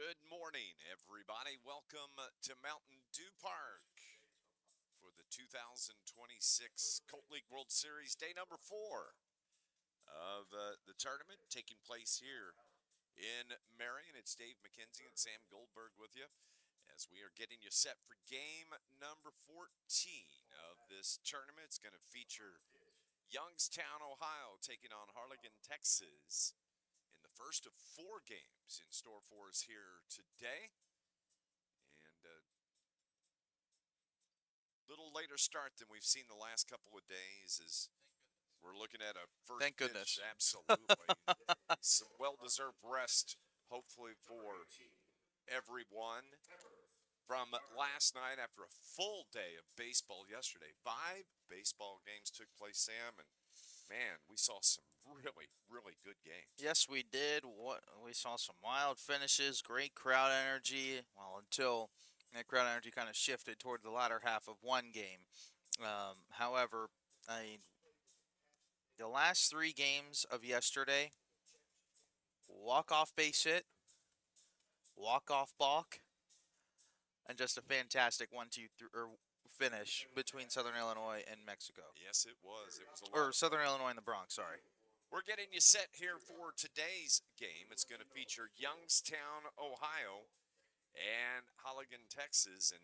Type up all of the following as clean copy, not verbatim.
Good morning, everybody. Welcome to Mountain Dew Park for the 2026 Colt League World Series, day number 4 of the tournament taking place here in Marion. It's Dave McKenzie and Sam Goldberg with you as we are getting you set for game number 14 of this tournament. It's going to feature Youngstown, Ohio, taking on Harlingen, Texas, in the first of 4 games in store for us here today. And a little later start than we've seen the last couple of days as we're looking at a first Thank pitch. goodness. Absolutely. Some well-deserved rest, hopefully, for everyone from last night after a full day of baseball yesterday. 5 baseball games took place, Sam, and man, we saw some really, really good games. Yes, we did. We saw some wild finishes, great crowd energy. Well, until that crowd energy kind of shifted toward the latter half of one game. However, the last 3 games of yesterday: walk-off base hit, walk-off balk, and just a fantastic 1-2-3 finish between Southern Illinois and Mexico, Yes, it was. It was a lot or of fun. Southern Illinois and the Bronx. Sorry. We're getting you set here for today's game. It's going to feature Youngstown, Ohio, and Harlingen, Texas. And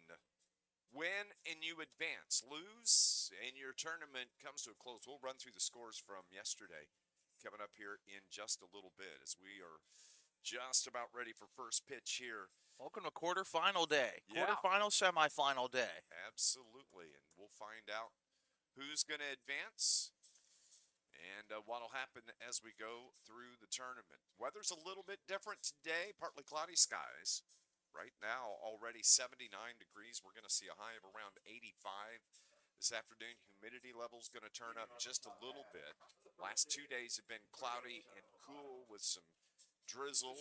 win and you advance. Lose and your tournament comes to a close. We'll run through the scores from yesterday coming up here in just a little bit as we are just about ready for first pitch here. Welcome to quarterfinal day. Yeah. Quarterfinal, semifinal day. Absolutely. And we'll find out who's going to advance and what'll happen as we go through the tournament. Weather's a little bit different today, partly cloudy skies. Right now, already 79 degrees. We're going to see a high of around 85 this afternoon. Humidity level's going to turn up just a little bit. Last 2 days have been cloudy and cool with some drizzle,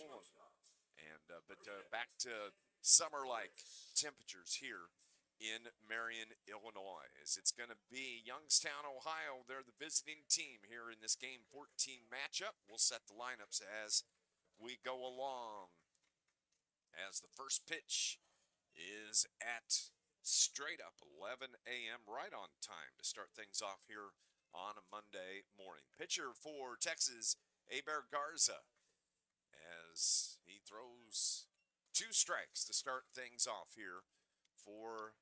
but back to summer-like temperatures here in Marion, Illinois. As it's going to be Youngstown, Ohio. They're the visiting team here in this Game 14 matchup. We'll set the lineups as we go along. As the first pitch is at straight up 11 a.m. right on time to start things off here on a Monday morning. Pitcher for Texas, Aber Garza, as he throws 2 strikes to start things off here for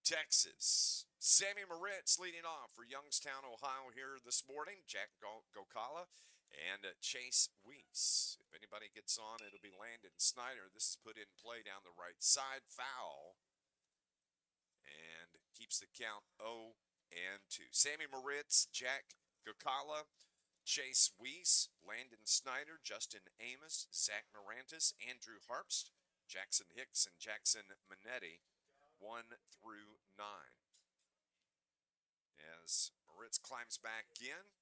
Texas. Sammy Moritz leading off for Youngstown, Ohio here this morning. Jack Gokala and Chase Weiss. If anybody gets on, it'll be Landon Snyder. This is put in play down the right side. Foul. And keeps the count 0-2. Sammy Moritz, Jack Gokala, Chase Weiss, Landon Snyder, Justin Amos, Zach Morantis, Andrew Harpst, Jackson Hicks, and Jackson Minetti, 1 through 9. As Moritz climbs back in,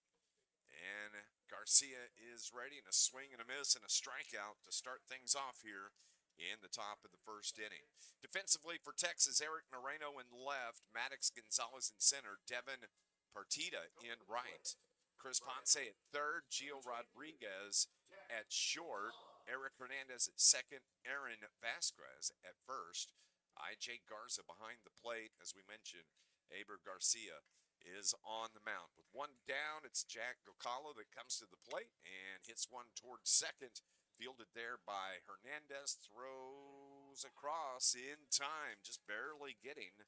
and Garcia is ready, and a swing and a miss and a strikeout to start things off here in the top of the first inning. Defensively for Texas, Eric Moreno in left, Maddox Gonzalez in center, Devin Partida in right, Chris Ponce at third, Gio Rodriguez at short, Eric Hernandez at second, Aaron Vasquez at first, I.J. Garza behind the plate. As we mentioned, Aber Garcia is on the mound. With one down, it's Jack Gokala that comes to the plate and hits one towards second. Fielded there by Hernandez, throws across in time, just barely getting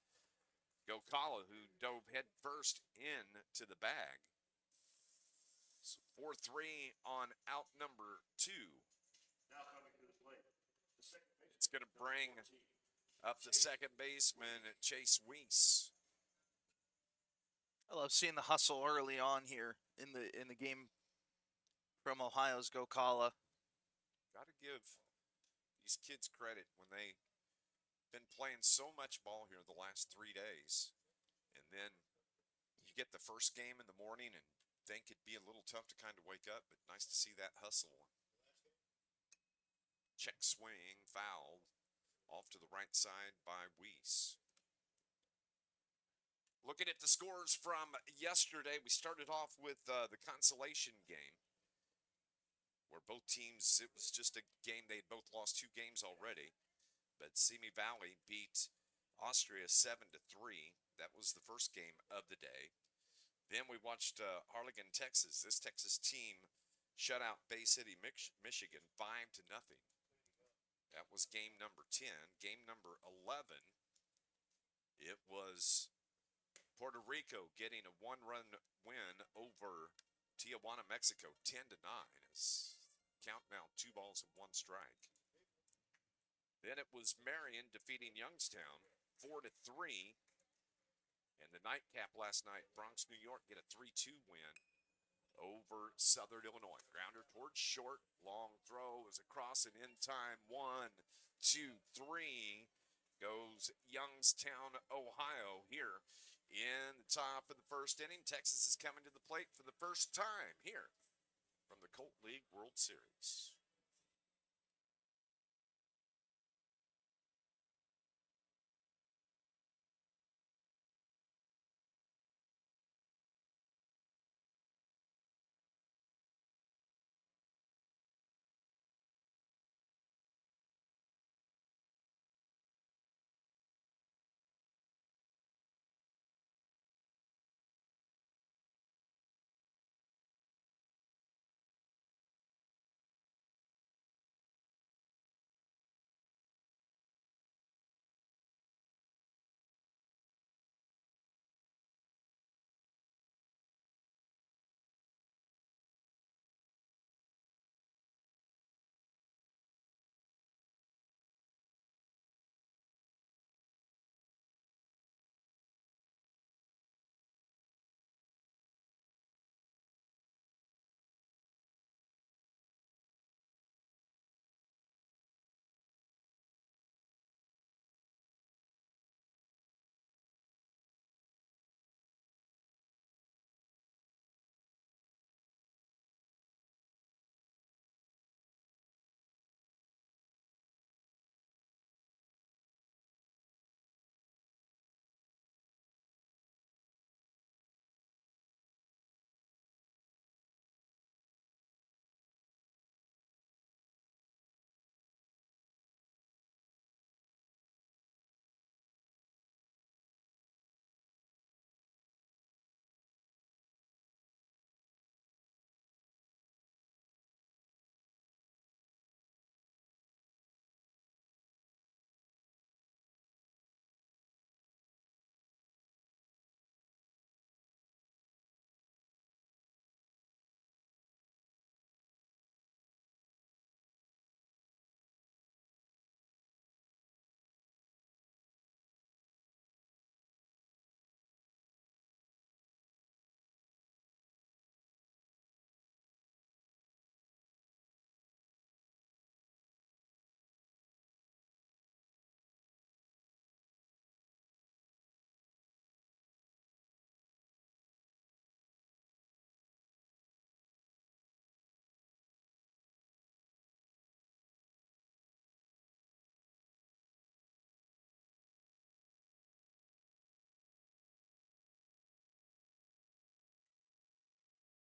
Gokala, who dove head first into the bag. So 4-3 on out number 2. It's going to bring up the second baseman, Chase Weiss. I love seeing the hustle early on here in the game from Ohio's Gokala. Got to give these kids credit when they've been playing so much ball here the last 3 days. And then you get the first game in the morning and think it'd be a little tough to kind of wake up, but nice to see that hustle. Check swing, foul, off to the right side by Weiss. Looking at the scores from yesterday, we started off with the consolation game, where both teams, it was just a game. They had both lost 2 games already. But Simi Valley beat Austria 7-3. That was the first game of the day. Then we watched Harlingen, Texas. This Texas team shut out Bay City, Michigan 5-0. That was game number 10. Game number 11, it was Puerto Rico getting a 1-run win over Tijuana, Mexico, 10-9. It's count now 2 balls and 1 strike. Then it was Marion defeating Youngstown 4-3. And the nightcap last night, Bronx, New York get a 3-2 win over Southern Illinois. Grounder towards short, long throw is across and in time. 1, 2, 3 goes Youngstown, Ohio here in the top of the first inning. Texas is coming to the plate for the first time here from the Colt League World Series.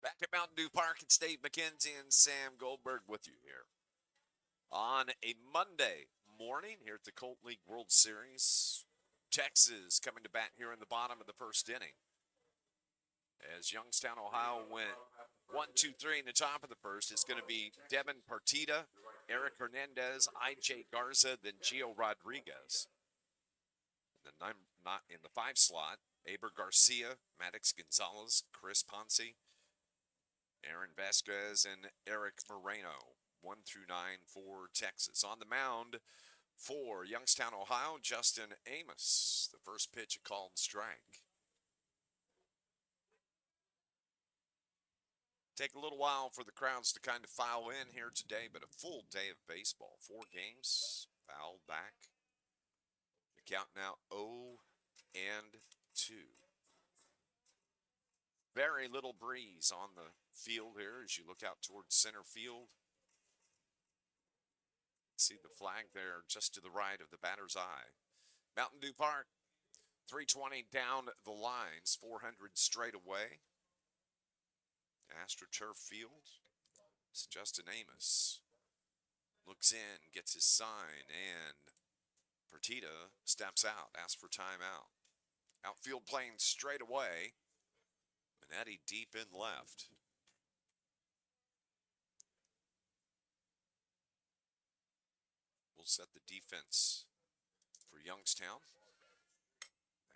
Back at Mountain Dew Park at State McKenzie and Sam Goldberg with you here on a Monday morning here at the Colt League World Series. Texas coming to bat here in the bottom of the first inning. As Youngstown, Ohio went 1-2-3 in the top of the first, it's going to be Devin Partita, Eric Hernandez, I.J. Garza, then Gio Rodriguez. And then not in the 5 slot, Aber Garcia, Maddox Gonzalez, Chris Ponce, Aaron Vasquez, and Eric Moreno. 1 through 9 for Texas. On the mound for Youngstown, Ohio, Justin Amos. The first pitch, a called strike. Take a little while for the crowds to kind of file in here today, but a full day of baseball. 4 games, fouled back. The count now 0-2. Very little breeze on the field here as you look out towards center field. See the flag there just to the right of the batter's eye. Mountain Dew Park, 320 down the lines, 400 straight away. AstroTurf Field, as Justin Amos looks in, gets his sign, and Fertitta steps out, asks for timeout. Outfield playing straight away. Minetti deep in left. We'll set the defense for Youngstown.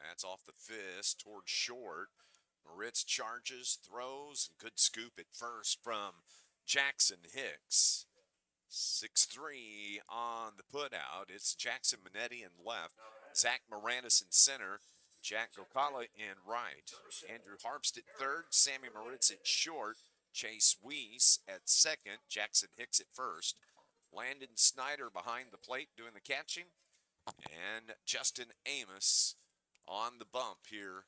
That's off the fist towards short. Moritz charges, throws, and good scoop at first from Jackson Hicks. 6-3 on the putout. It's Jackson Minetti in left, Zach Moranis in center, Jack Gokala in right, Andrew Harpst at third, Sammy Moritz at short, Chase Weiss at second, Jackson Hicks at first, Landon Snyder behind the plate doing the catching, and Justin Amos on the bump here.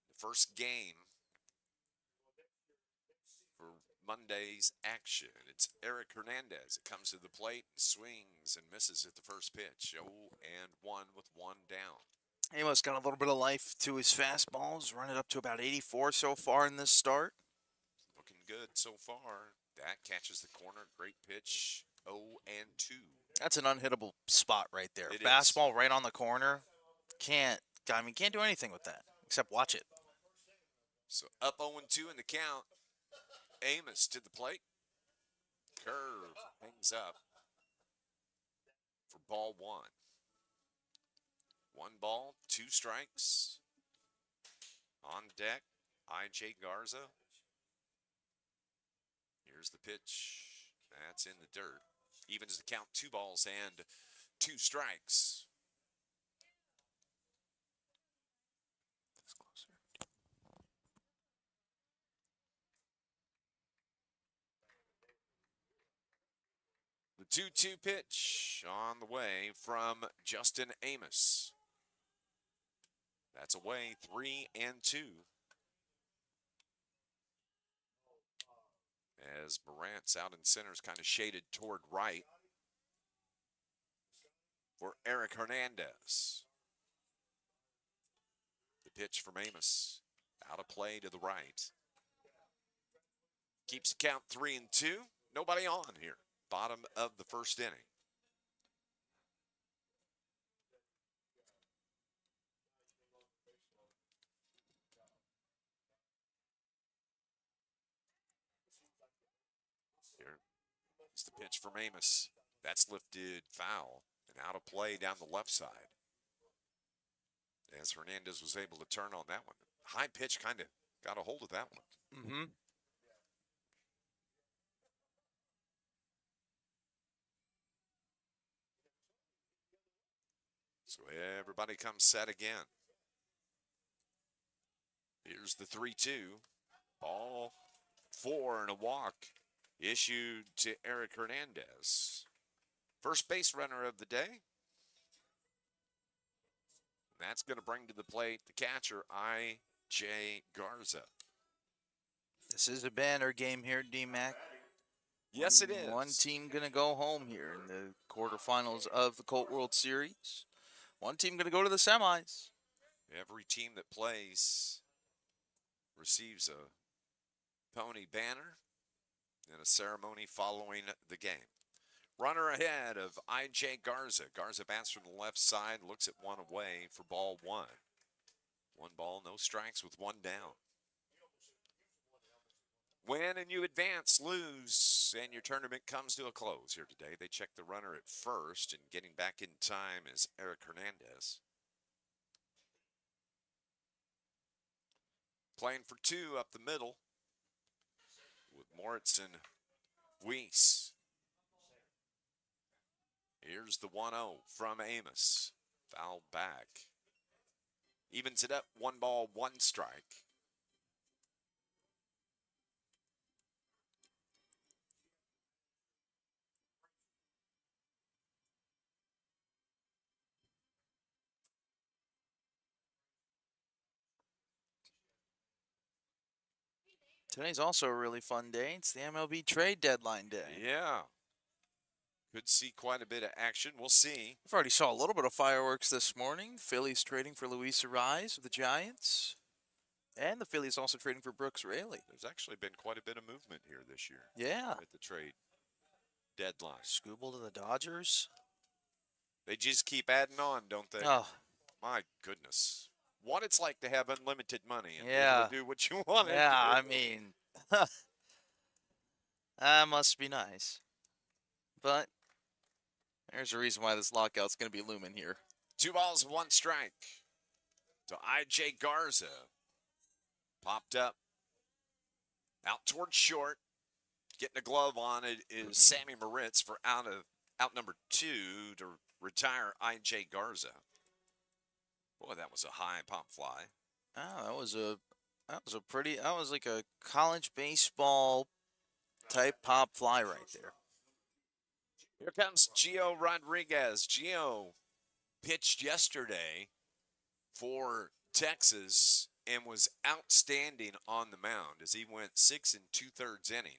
The first game for Monday's action. It's Eric Hernandez. It comes to the plate, swings and misses at the first pitch. 0-1 with one down. Amos got a little bit of life to his fastballs, running up to about 84 so far in this start. Looking good so far. That catches the corner. Great pitch. 0-2. That's an unhittable spot right there. It Fastball right on the corner. Can't do anything with that except watch it. So up 0-2 in the count. Amos to the plate. Curve hangs up for ball one. 1 ball, 2 strikes. On deck, I.J. Garza. Here's the pitch. That's in the dirt. Evens the count, 2 balls and 2 strikes. That's closer. The 2-2 pitch on the way from Justin Amos. That's away, 3-2. As Morant's out in center is kind of shaded toward right for Eric Hernandez. The pitch from Amos, out of play to the right. Keeps the count 3-2. Nobody on here. Bottom of the first inning. Here's the pitch from Amos. That's lifted foul and out of play down the left side. As Hernandez was able to turn on that one. High pitch kind of got a hold of that one. Mm-hmm. So everybody comes set again. Here's the 3-2. Ball 4 and a walk issued to Eric Hernandez. First base runner of the day. That's going to bring to the plate the catcher, I.J. Garza. This is a banner game here, D-Mac. Yes, it is. One team going to go home here in the quarterfinals of the Colt World Series. One team going to go to the semis. Every team that plays receives a pony banner and a ceremony following the game. Runner ahead of I.J. Garza. Garza bats from the left side, looks at one away for ball 1. 1 ball, no strikes with 1 down. Win and you advance, lose, and your tournament comes to a close here today. They check the runner at first, and getting back in time is Eric Hernandez. Playing for 2 up the middle with Moritz and Weiss. Here's the 1-0 from Amos. Foul back. Evens it up, 1 ball, 1 strike. Today's also a really fun day. It's the MLB trade deadline day. Yeah. Could see quite a bit of action. We'll see. We've already saw a little bit of fireworks this morning. Phillies trading for Luis Ariz of the Giants. And the Phillies also trading for Brooks Raley. There's actually been quite a bit of movement here this year Yeah. at the trade deadline. Skubal to the Dodgers. They just keep adding on, don't they? Oh, My goodness. What it's like to have unlimited money and be able yeah. to do what you want to Yeah, do. I mean, that must be nice. But there's a reason why this lockout's going to be looming here. 2 balls, 1 strike to I.J. Garza. Popped up. Out towards short. Getting a glove on it is Sammy Moritz for out number 2 to retire I.J. Garza. Boy, that was a high pop fly. Oh, that was like a college baseball type pop fly right there. Here comes Gio Rodriguez. Gio pitched yesterday for Texas and was outstanding on the mound as he went 6 2/3 inning.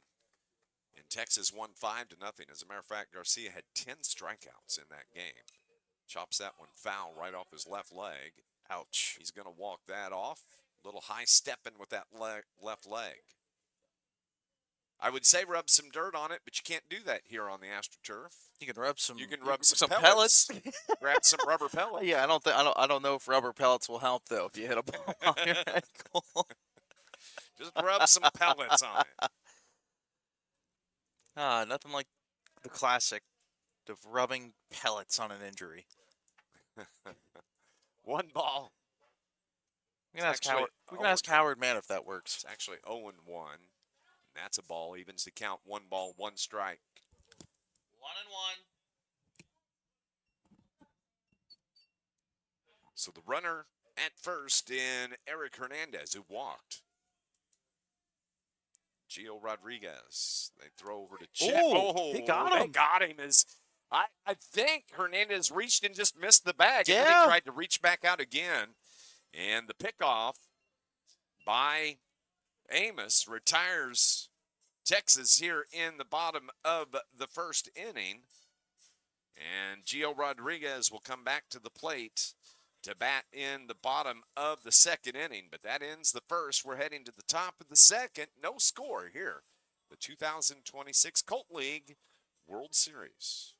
And Texas won 5-0. As a matter of fact, Garcia had 10 strikeouts in that game. Chops that one foul right off his left leg. Ouch. He's going to walk that off. A little high stepping with that left leg. I would say rub some dirt on it, but you can't do that here on the AstroTurf. You can rub some. You can rub some pellets. Grab some rubber pellets. Yeah, I don't know if rubber pellets will help though if you hit a ball on your ankle. Just rub some pellets on it. Nothing like the classic of rubbing pellets on an injury. 1 ball. We can ask Howard Mann if that works. It's actually 0-1. That's a ball. Evens the count. 1 ball, 1 strike. 1-1. So the runner at first in Eric Hernandez, who walked. Gio Rodriguez. They throw over to Chet. Oh, he got him. They got him. I think Hernandez reached and just missed the bag. And then Yeah. he tried to reach back out again. And the pickoff by Amos retires Texas here in the bottom of the first inning. And Gio Rodriguez will come back to the plate to bat in the bottom of the second inning. But that ends the first. We're heading to the top of the second. No score here. The 2026 Colt League World Series.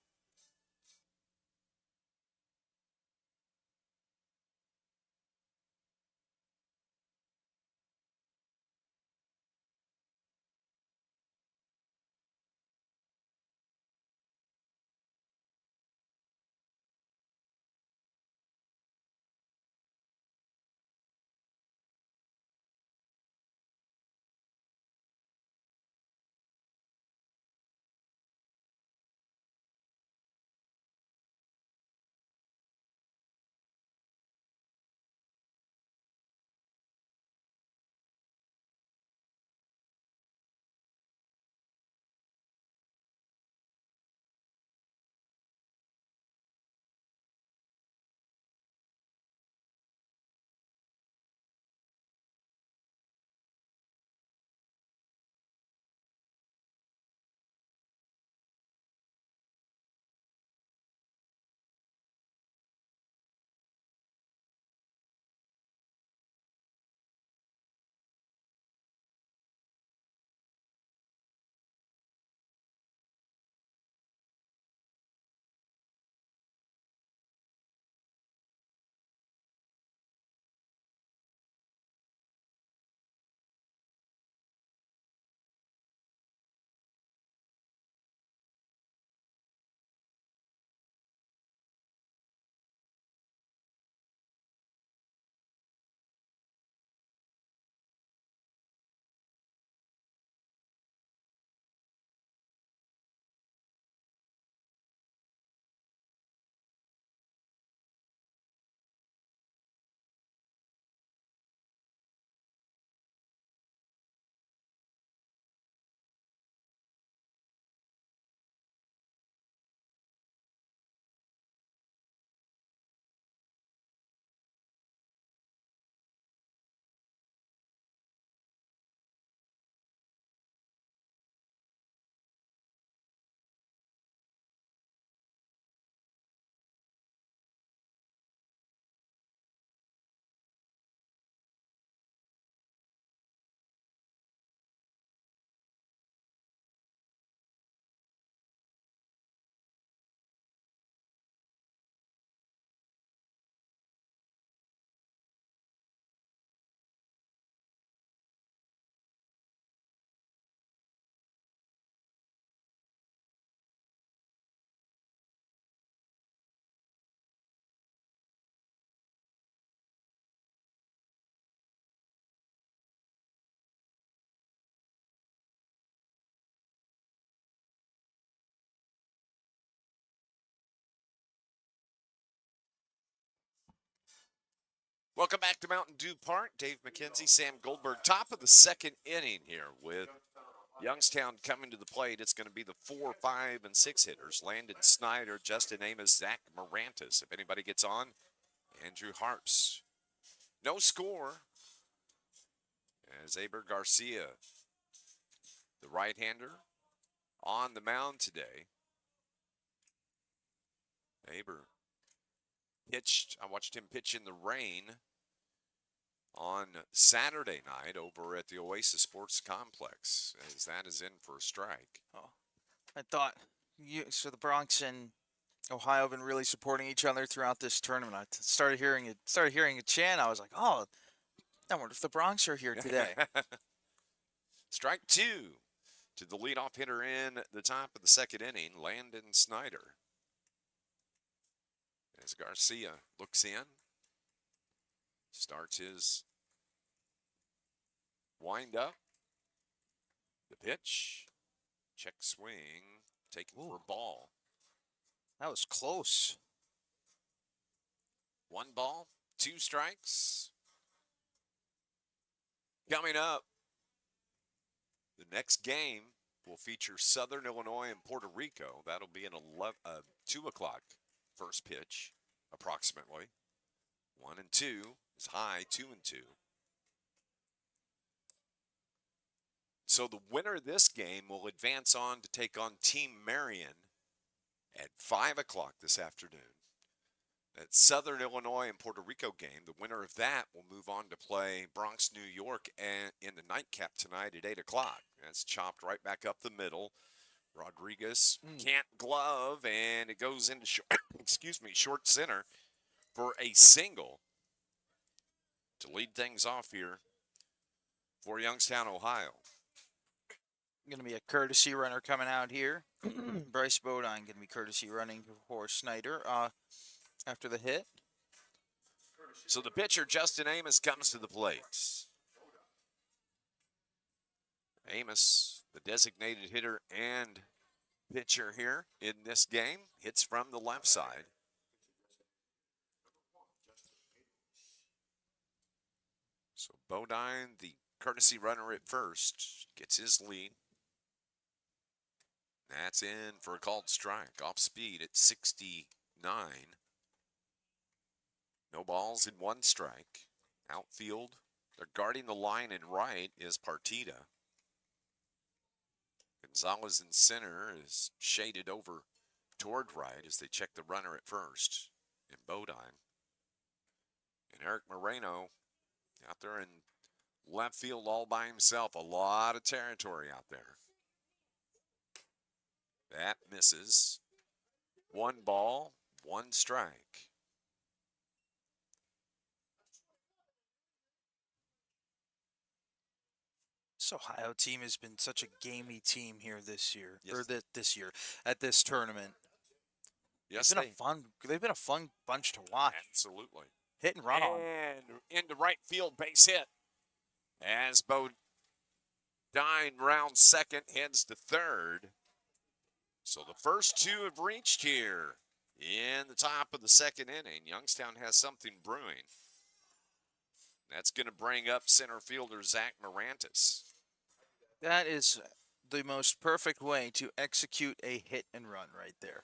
Welcome back to Mountain Dew Park. Dave McKenzie, Sam Goldberg, top of the second inning here with Youngstown coming to the plate. It's going to be the 4, 5, and 6 hitters. Landon Snyder, Justin Amos, Zach Morantis. If anybody gets on, Andrew Harps. No score as Aber Garcia, the right-hander, on the mound today. Aber pitched. I watched him pitch in the rain on Saturday night over at the Oasis Sports Complex, as that is in for a strike. Oh, I thought so. The Bronx and Ohio have been really supporting each other throughout this tournament. I started hearing a chant. I was like, oh, I wonder if the Bronx are here today. Strike 2 to the leadoff hitter in the top of the second inning, Landon Snyder. As Garcia looks in, starts his wind up. The pitch, check swing, taken for a ball. That was close. 1 ball, 2 strikes. Coming up, the next game will feature Southern Illinois and Puerto Rico. That'll be an 2 o'clock first pitch, approximately. 1 and 2 is high, 2 and 2. So the winner of this game will advance on to take on Team Marion at 5 o'clock this afternoon. That Southern Illinois and Puerto Rico game, the winner of that will move on to play Bronx, New York, and in the nightcap tonight at 8 o'clock. That's chopped right back up the middle. Rodriguez can't glove, and it goes into short center for a single to lead things off here for Youngstown, Ohio. Going to be a courtesy runner coming out here. Bryce Bodine going to be courtesy running for Snyder after the hit. So the pitcher, Justin Amos, comes to the plate. Amos, the designated hitter and pitcher here in this game, hits from the left side. So Bodine, the courtesy runner at first, gets his lead. That's in for a called strike. Off speed at 69. No balls in 1 strike. Outfield, they're guarding the line in right is Partita. Gonzalez in center is shaded over toward right as they check the runner at first in Bodine. And Eric Moreno out there in left field all by himself. A lot of territory out there. That misses. 1 ball, 1 strike. This Ohio team has been such a gamey team here this year, Yes. or this year at this tournament. Yes, They've been a fun bunch to watch. Absolutely. Hit and run on. And into right field, base hit. As Bodine rounds second, heads to third. So the first 2 have reached here in the top of the second inning. Youngstown has something brewing. That's going to bring up center fielder Zach Morantis. That is the most perfect way to execute a hit and run right there.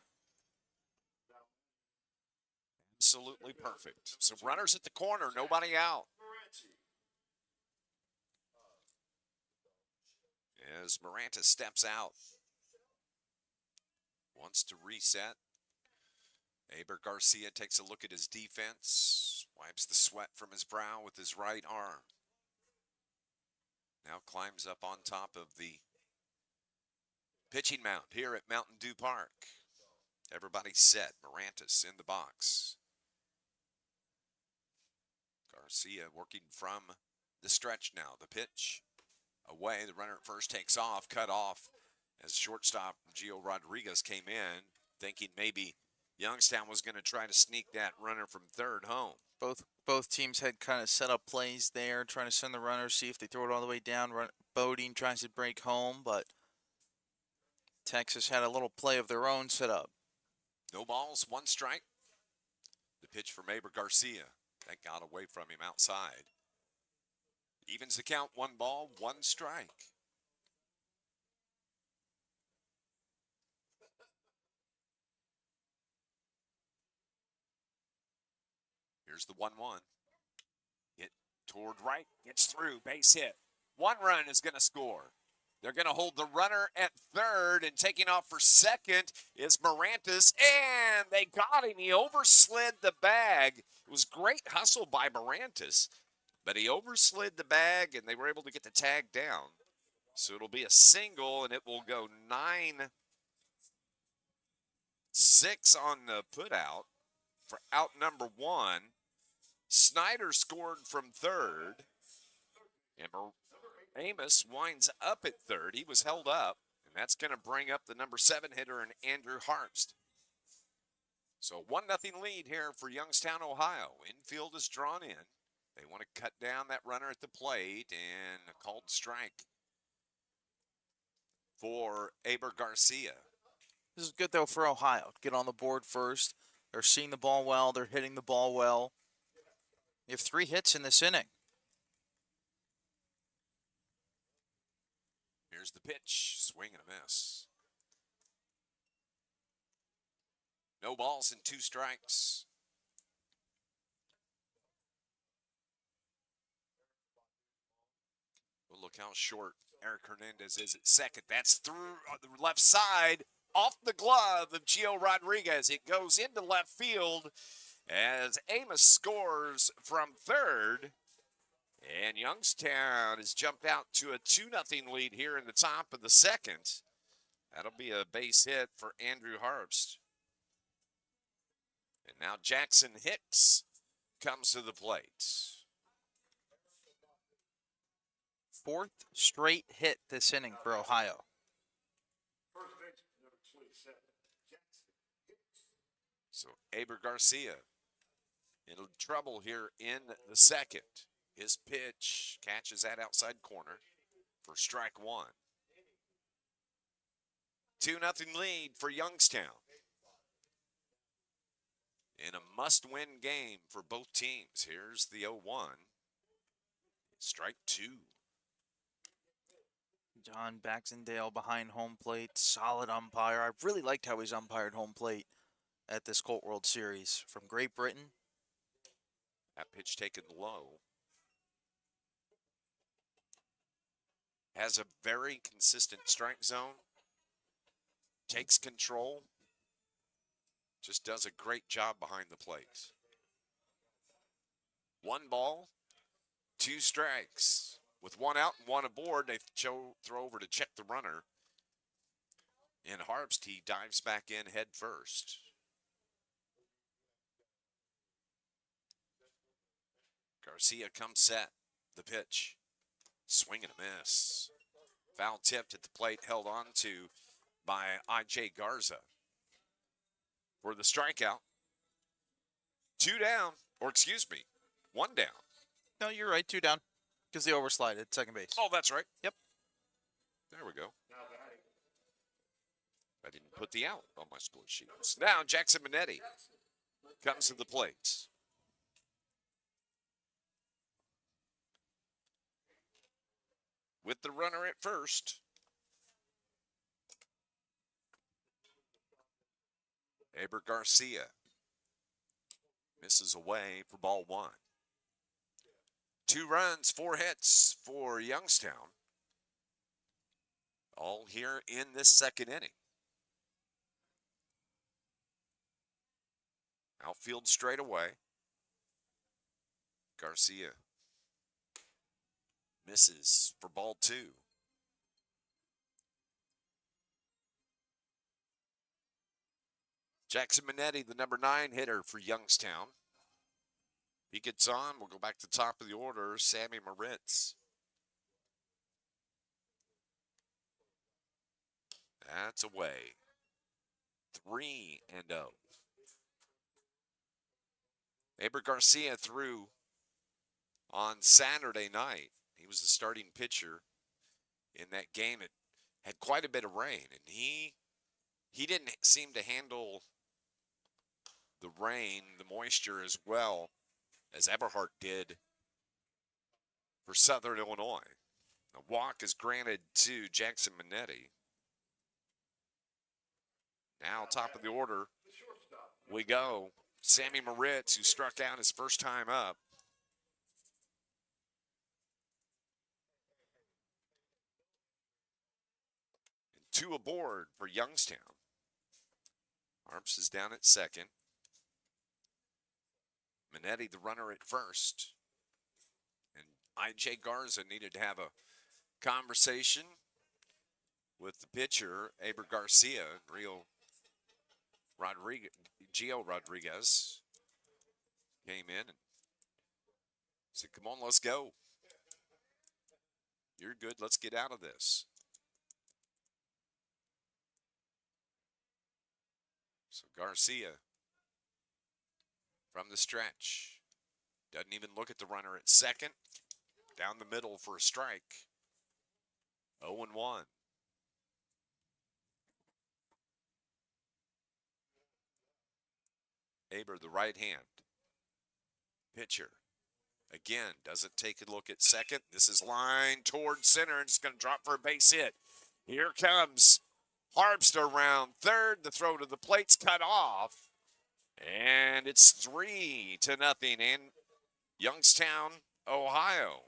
Absolutely perfect. So runners at the corner, nobody out. As Morantis steps out. Wants to reset. Aber Garcia takes a look at his defense, wipes the sweat from his brow with his right arm. Now climbs up on top of the pitching mound here at Mountain Dew Park. Everybody's set. Morantis in the box. Garcia working from the stretch now. The pitch away. The runner at first takes off, cut off as shortstop Gio Rodriguez came in, thinking maybe Youngstown was going to try to sneak that runner from third home. Both teams had kind of set up plays there, trying to send the runner, see if they throw it all the way down. Bodine tries to break home, but Texas had a little play of their own set up. No balls, 1 strike. The pitch from Aber Garcia. That got away from him outside. Evens the count, 1 ball, 1 strike. Here's the 1-1. Hit toward right, gets through, base hit. 1 run is going to score. They're going to hold the runner at third, and taking off for second is Morantis, and they got him. He overslid the bag. It was great hustle by Morantis, but he overslid the bag, and they were able to get the tag down. So it'll be a single, and it will go 9-6 on the putout for out number 1. Snyder scored from third, and Amos winds up at third. He was held up, and that's going to bring up the number 7 hitter in Andrew Harpst. So 1-0 lead here for Youngstown, Ohio. Infield is drawn in. They want to cut down that runner at the plate, and a called strike for Aber Garcia. This is good, though, for Ohio. Get on the board first. They're seeing the ball well. They're hitting the ball well. You have 3 hits in this inning. Here's the pitch. Swing and a miss. No balls and 2 strikes. Well, look how short Eric Hernandez is at second. That's through on the left side, off the glove of Gio Rodriguez. It goes into left field as Amos scores from third. And Youngstown has jumped out to a 2-0 lead here in the top of the second. That'll be a base hit for Andrew Harpst. And now Jackson Hicks comes to the plate. 4th straight hit this inning for Ohio. So Aber Garcia in trouble here in the second. His pitch catches that outside corner for strike 1. 2-0 lead for Youngstown. In a must-win game for both teams. Here's the 0-1. Strike 2. John Baxendale behind home plate. Solid umpire. I really liked how he's umpired home plate at this Colt World Series. From Great Britain. That pitch taken low. Has a very consistent strike zone. Takes control. Just does a great job behind the plate. 1 ball, 2 strikes. With 1 out and 1 aboard, they throw over to check the runner. And Harpst, he dives back in head first. Garcia comes set. The pitch. Swing and a miss. Foul tipped at the plate, held on to by I.J. Garza for the strikeout. 2 down, or excuse me, 1 down. No, you're right. 2 down because they overslide at second base. Oh, that's right. Yep. There we go. I didn't put the out on my score sheets. Now Jackson Minetti comes to the plate. With the runner at first. Aber Garcia misses away for ball 1. 2 runs, 4 hits for Youngstown. All here in this second inning. Outfield straight away. Garcia misses for ball 2. Jackson Minetti, the number 9 hitter for Youngstown. He gets on. We'll go back to the top of the order. Sammy Moritz. That's away. 3-0. Aber Garcia threw on Saturday night. He was the starting pitcher in that game. It had quite a bit of rain, and he didn't seem to handle the rain, the moisture as well as Eberhardt did for Southern Illinois. A walk is granted to Jackson Minetti. Now, top of the order, we go. Sammy Moritz, who struck out his first time up. And 2 aboard for Youngstown. Harps is down at second. Minetti, the runner at first. And I.J. Garza needed to have a conversation with the pitcher, Aber Garcia, Gio Rodriguez came in and said, come on, let's go. You're good. Let's get out of this. So Garcia from the stretch. Doesn't even look at the runner at second. Down the middle for a strike. 0-1. Aber, the right hand pitcher. Again, doesn't take a look at second. This is line towards center and it's going to drop for a base hit. Here comes Harpster around third. The throw to the plate's cut off. And it's 3-0 in Youngstown, Ohio.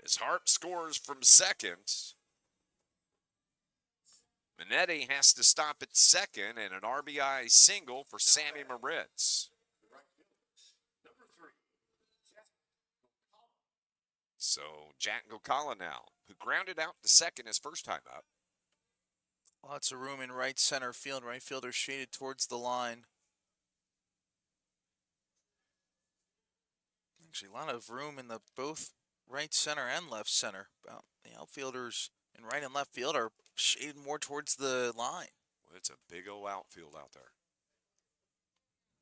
As Harp scores from second, Minetti has to stop at second and an RBI single for Sammy Moritz. So Jack Gokala now, who grounded out to second his first time up. Lots of room in right center field. Right fielder shaded towards the line. Actually, a lot of room in the both right center and left center. The outfielders in right and left field are shaded more towards the line. Well, it's a big old outfield out there.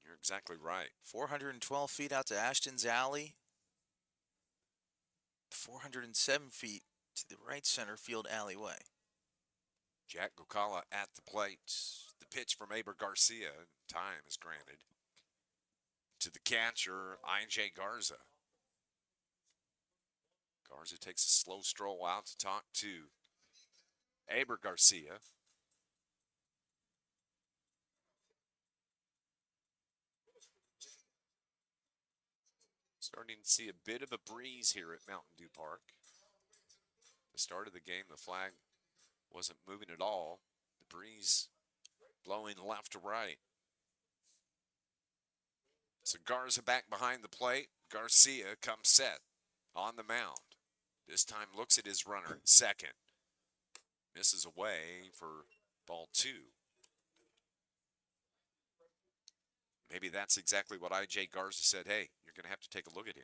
You're exactly right. 412 feet out to Ashton's Alley. 407 feet to the right center field alleyway. Jack Gokala at the plate. The pitch from Aber Garcia. Time is granted to the catcher, I.J. Garza. Garza takes a slow stroll out to talk to Aber Garcia. Starting to see a bit of a breeze here at Mountain Dew Park. The start of the game, the flag wasn't moving at all. The breeze blowing left to right. So Garza back behind the plate. Garcia comes set on the mound. This time looks at his runner at second. Misses away for ball 2. Maybe that's exactly what I.J. Garza said. Hey, you're going to have to take a look at him.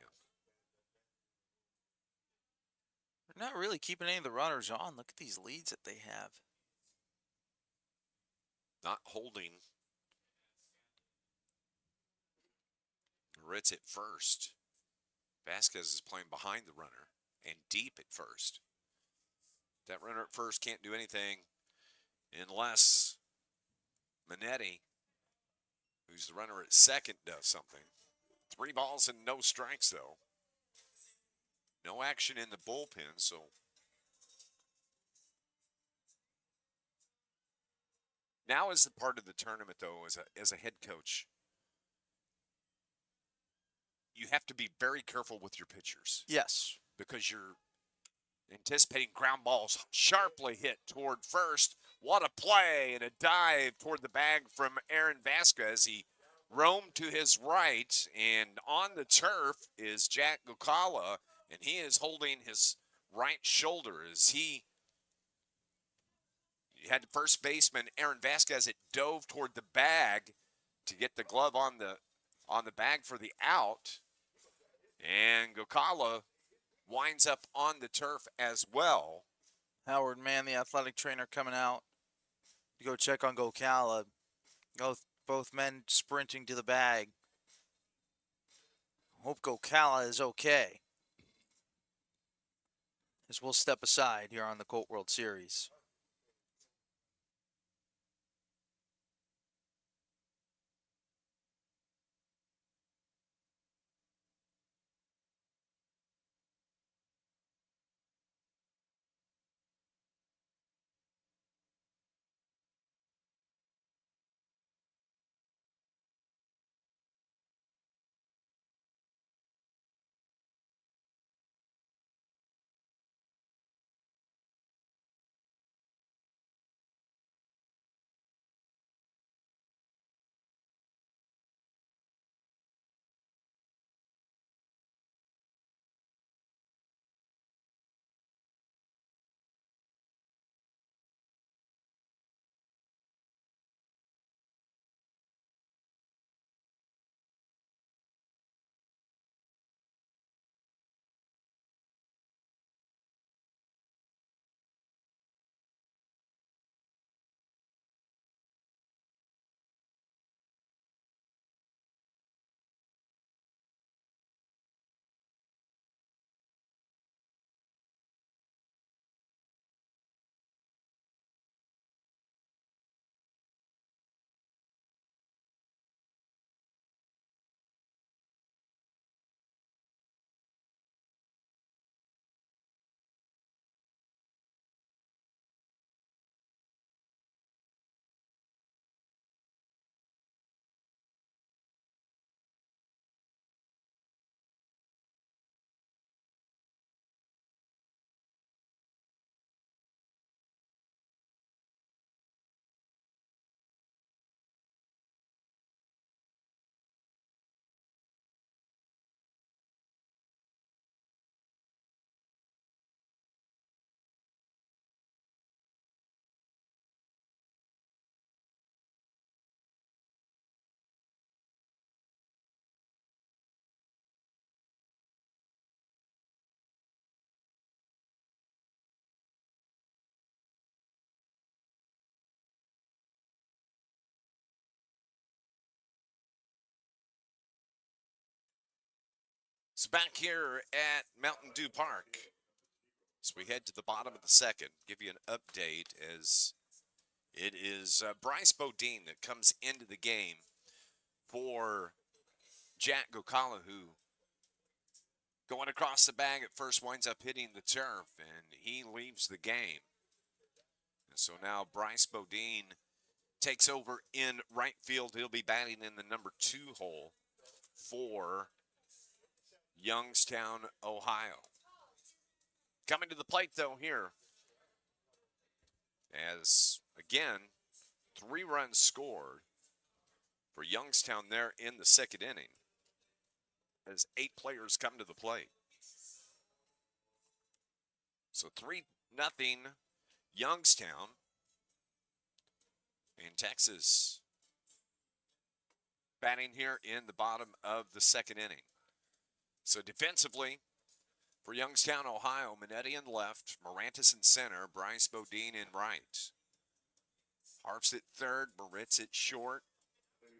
They're not really keeping any of the runners on. Look at these leads that they have. Not holding Ritz at first. Vasquez is playing behind the runner and deep at first. That runner at first can't do anything unless Minetti, who's the runner at second, does something. 3 balls and no strikes, though. No action in the bullpen, so now is the part of the tournament, though, as a head coach. You have to be very careful with your pitchers. Yes. Because you're anticipating ground balls sharply hit toward first. What a play and a dive toward the bag from Aaron Vasquez. He roamed to his right, and on the turf is Jack Gokala, and he is holding his right shoulder as he had the first baseman, Aaron Vasquez, it dove toward the bag to get the glove on the bag for the out. And Gokala winds up on the turf as well. Howard Mann, the athletic trainer, coming out to go check on Gokala. Both men sprinting to the bag. Hope Gokala is okay, as we'll step aside here on the Colt World Series. So back here at Mountain Dew Park, as we head to the bottom of the second, give you an update as it is Bryce Bodine that comes into the game for Jack Gokala, who going across the bag at first winds up hitting the turf, and he leaves the game. And so now Bryce Bodine takes over in right field. He'll be batting in the number 2 hole for Youngstown, Ohio. Coming to the plate, though, here, as, again, 3 runs scored for Youngstown there in the second inning, as 8 players come to the plate. So 3-0 Youngstown, and Texas batting here in the bottom of the second inning. So defensively, for Youngstown, Ohio, Minetti in left, Morantis in center, Bryce Bodine in right. Harps at third, Moritz at short,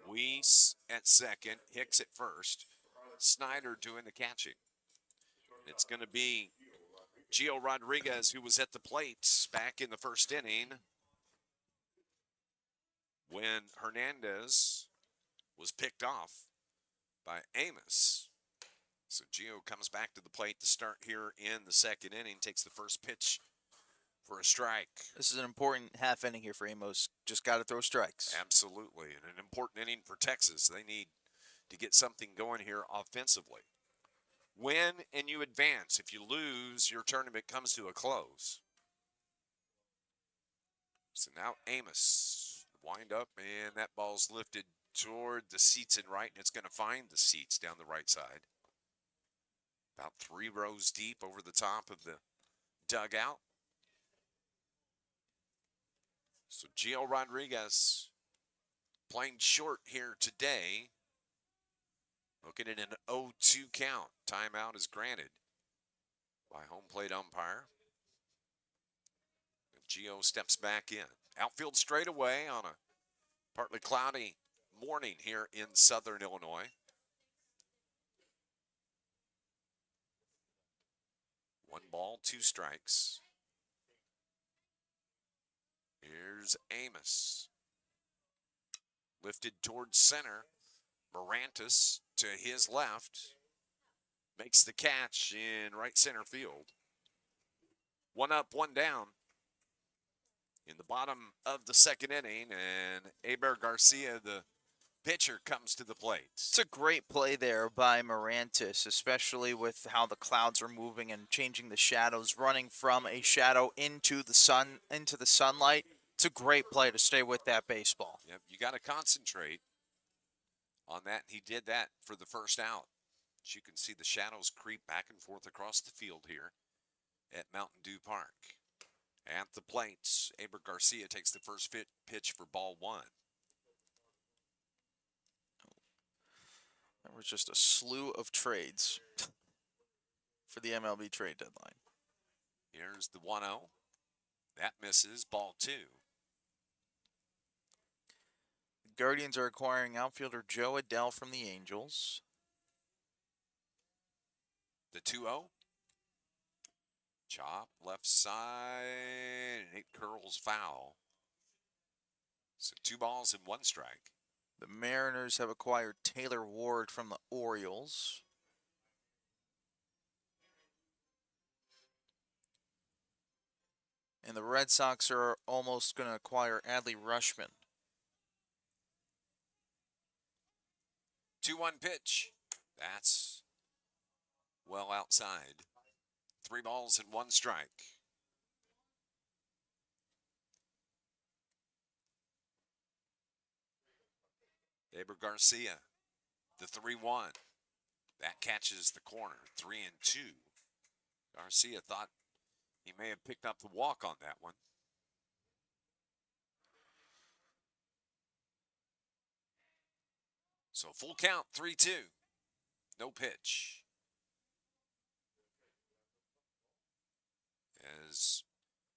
Weiss at second, Hicks at first, Snyder doing the catching. It's going to be Gio Rodriguez, who was at the plate back in the first inning when Hernandez was picked off by Amos. So Gio comes back to the plate to start here in the second inning, takes the first pitch for a strike. This is an important half inning here for Amos. Just got to throw strikes. Absolutely, and an important inning for Texas. They need to get something going here offensively. Win and you advance. If you lose, your tournament comes to a close. So now Amos wind up, and that ball's lifted toward the seats in right, and it's going to find the seats down the right side. About 3 rows deep over the top of the dugout. So Gio Rodriguez playing short here today. Looking at an 0-2 count. Timeout is granted by home plate umpire. And Gio steps back in. Outfield straightaway on a partly cloudy morning here in southern Illinois. 1 ball, 2 strikes. Here's Amos. Lifted towards center. Morantis to his left. Makes the catch in right center field. 1 up, 1 down in the bottom of the second inning. And Aber Garcia, the pitcher, comes to the plate. It's a great play there by Morantis, especially with how the clouds are moving and changing the shadows, running from a shadow into the sunlight. It's a great play to stay with that baseball. Yep, you got to concentrate on that. He did that for the first out. As you can see, the shadows creep back and forth across the field here at Mountain Dew Park. At the plate, Aber Garcia takes the first pitch for ball 1. That was just a slew of trades for the MLB trade deadline. Here's the 1-0. That misses. Ball 2. The Guardians are acquiring outfielder Joe Adell from the Angels. The 2-0. Chop left side, and it curls foul. So 2 balls and 1 strike. The Mariners have acquired Taylor Ward from the Orioles. And the Red Sox are almost going to acquire Adley Rutschman. 2-1 pitch. That's well outside. 3 balls and 1 strike. Aber Garcia, the 3-1. That catches the corner. 3-2. Garcia thought he may have picked up the walk on that one. So full count, 3-2. No pitch. As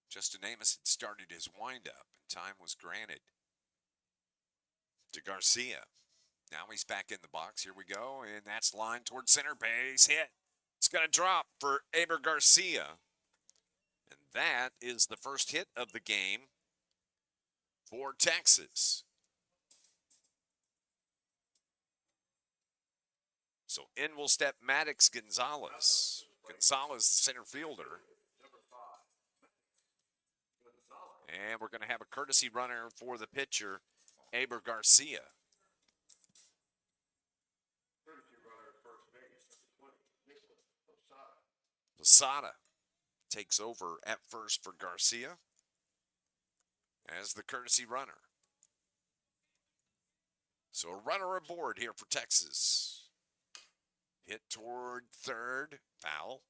Justin Amos had started his windup, and time was granted to Garcia. Now he's back in the box. Here we go. And that's line towards center base hit. It's going to drop for Aber Garcia. And that is the first hit of the game for Texas. So in will step Maddox Gonzalez. Gonzalez, the center fielder. And we're going to have a courtesy runner for the pitcher, Aber Garcia. Posada takes over at first for Garcia as the courtesy runner. So a runner aboard here for Texas. Hit toward third, foul.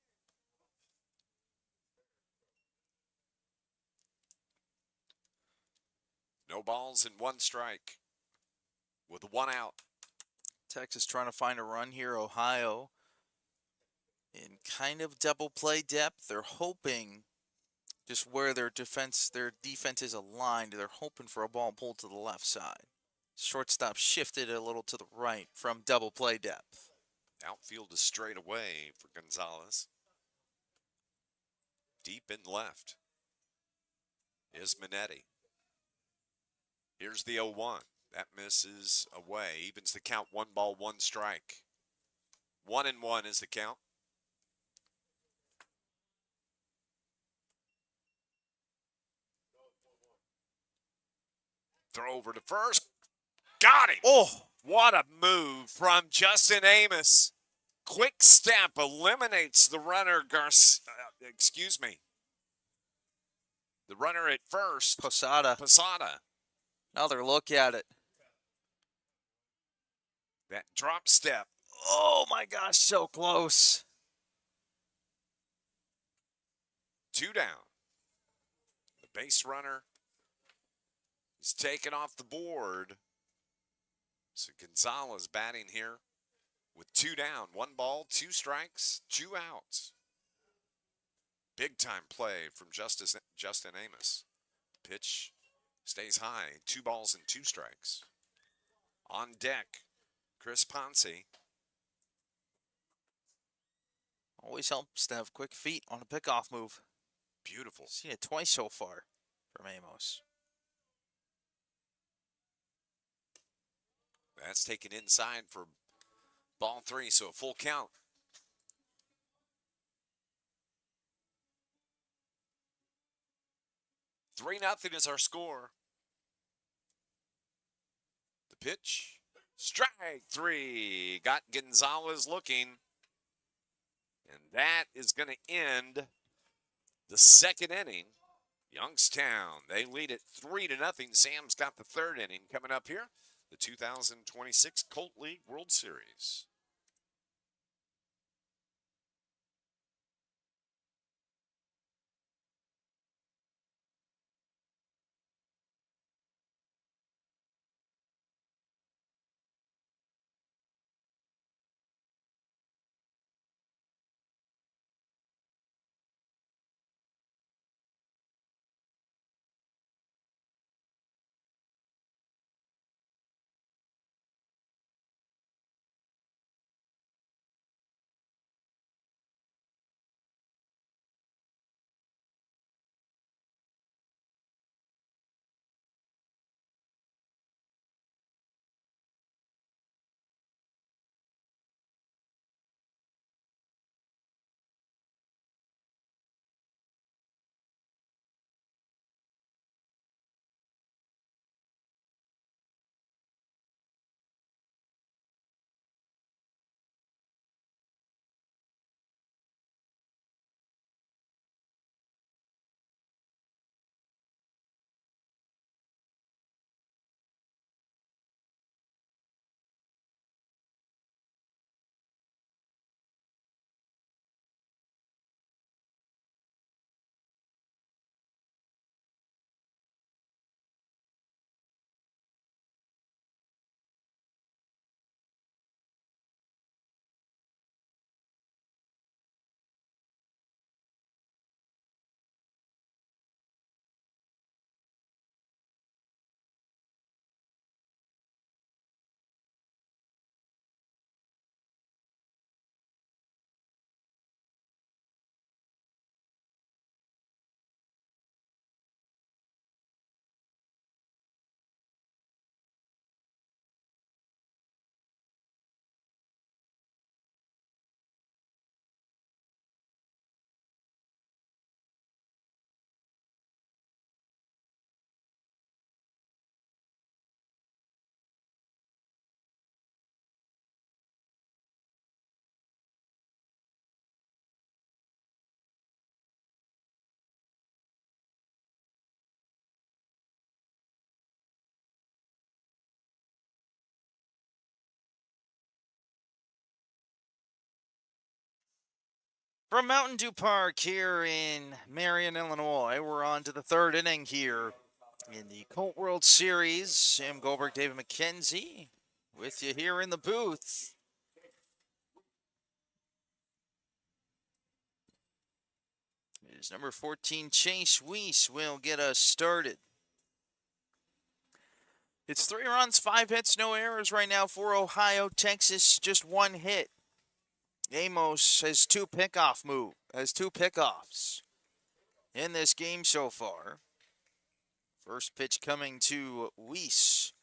No balls and one strike with one out. Texas trying to find a run here. Ohio in kind of double play depth. They're hoping just where their defense is aligned. They're hoping for a ball pulled to the left side. Shortstop shifted a little to the right from double play depth. Outfield is straight away for Gonzalez. Deep in left is Minetti. Here's the 0-1. That misses away. Evens the count. 1 ball, 1 strike. 1-1 is the count. Throw over to first. Got him. Oh, What a move from Justin Amos. Quick step eliminates the runner. The runner at first. Posada. Another look at it. That drop step. Oh my gosh, so close. 2 down. The base runner is taken off the board. So Gonzalez batting here with 2 down. 1 ball, 2 strikes, 2 outs. Big time play from Justin Amos. Pitch stays high. 2 balls and 2 strikes. On deck, Chris Ponce. Always helps to have quick feet on a pickoff move. Beautiful. Seen it twice so far from Amos. That's taken inside for ball 3, so a full count. Three nothing is our score. The pitch. Strike 3. Got Gonzalez looking. And that is going to end the second inning. Youngstown, they lead it 3-0. Sam's got the third inning coming up here. The 2026 Colt League World Series. From Mountain Dew Park here in Marion, Illinois, we're on to the third inning here in the Colt World Series. Sam Goldberg, David McKenzie with you here in the booth. It is number 14, Chase Weiss, will get us started. It's 3 runs, 5 hits, no errors right now for Ohio. Texas, just 1 hit. Amos has 2 pickoffs in this game so far. First pitch coming to Weiss.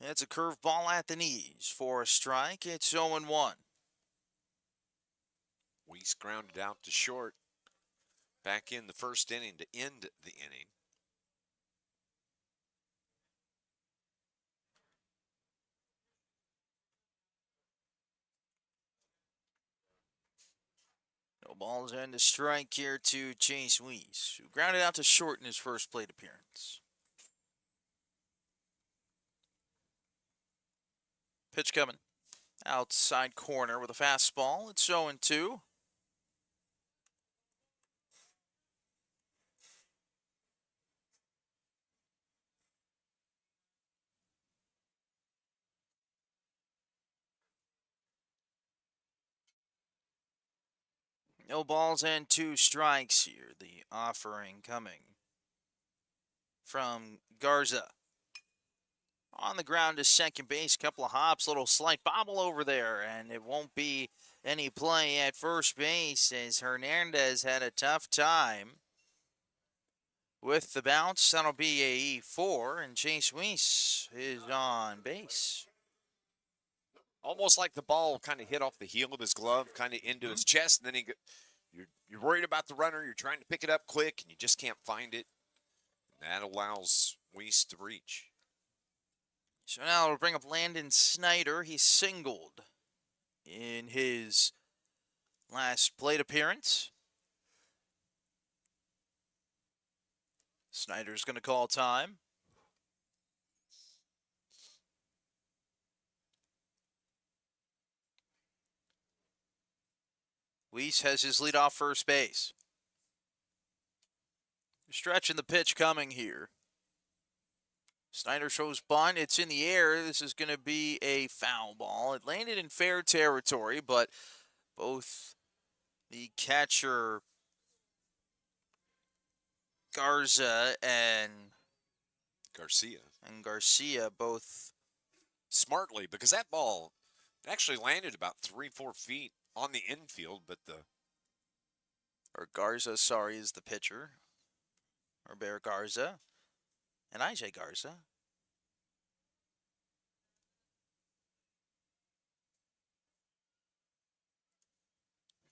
It's a curveball at the knees for a strike. It's 0-1. Weiss grounded out to short. Back in the first inning to end the inning. No balls and a strike here to Chase Weiss, who grounded out to short in his first plate appearance. Pitch coming. Outside corner with a fastball. It's 0-2. No balls and 2 strikes here. The offering coming from Garza. On the ground to second base, couple of hops, little slight bobble over there, and it won't be any play at first base as Hernandez had a tough time with the bounce. That'll be a E4, and Chase Weiss is on base. Almost like the ball kind of hit off the heel of his glove, kind of into his chest, and then you're worried about the runner. You're trying to pick it up quick, and you just can't find it. And that allows Weiss to reach. So now it'll bring up Landon Snyder. He singled in his last plate appearance. Snyder's going to call time. Weiss has his lead off first base. Stretching the pitch coming here. Snyder shows bunt. It's in the air. This is going to be a foul ball. It landed in fair territory, but both the catcher Garza and Garcia both smartly, because that ball actually landed about 3-4 feet on the infield, but Garza, sorry, is the pitcher. Robert Garza and IJ Garza.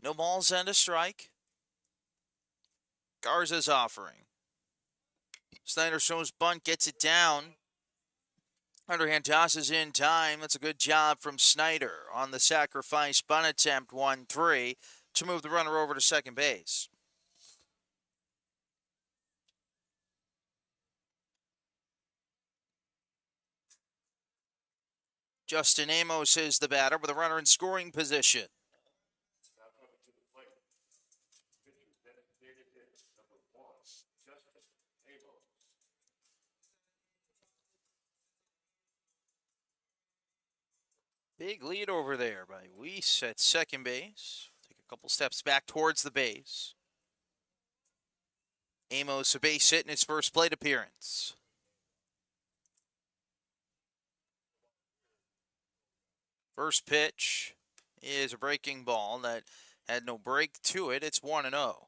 No balls and a strike. Garza's offering. Snyder shows bunt, gets it down. Underhand tosses in time. That's a good job from Snyder on the sacrifice bunt attempt 1-3 to move the runner over to second base. Justin Amos is the batter with a runner in scoring position. Big lead over there by Weiss at second base. Take a couple steps back towards the base. Amos a base hit in his first plate appearance. First pitch is a breaking ball that had no break to it. It's 1-0.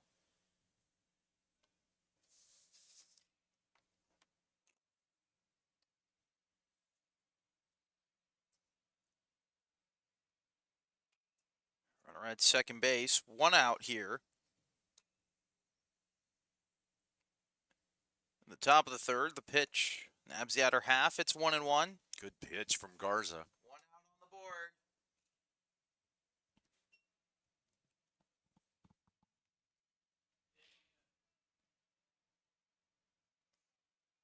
Runner at second base, 1 out here. In the top of the third, the pitch nabs the outer half. It's 1-1. good pitch from Garza. 1 out on the board.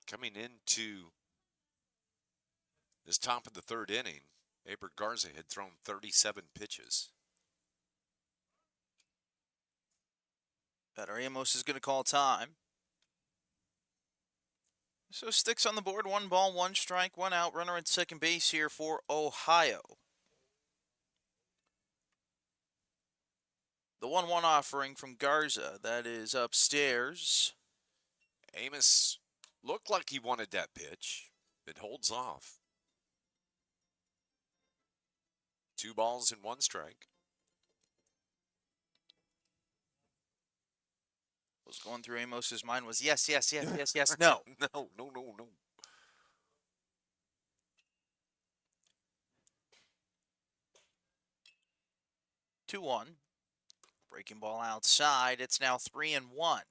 Coming into this top of the third inning, Aber Garza had thrown 37 pitches. Better Amos is going to call time. So sticks on the board, 1 ball, 1 strike, 1 out. Runner at second base here for Ohio. The 1-1 offering from Garza, that is upstairs. Amos looked like he wanted that pitch. It holds off. 2 balls and 1 strike. What was going through Amos's mind was yes, yes, yes, yes, yes, no. No. 2-1. Breaking ball outside. It's now 3-1.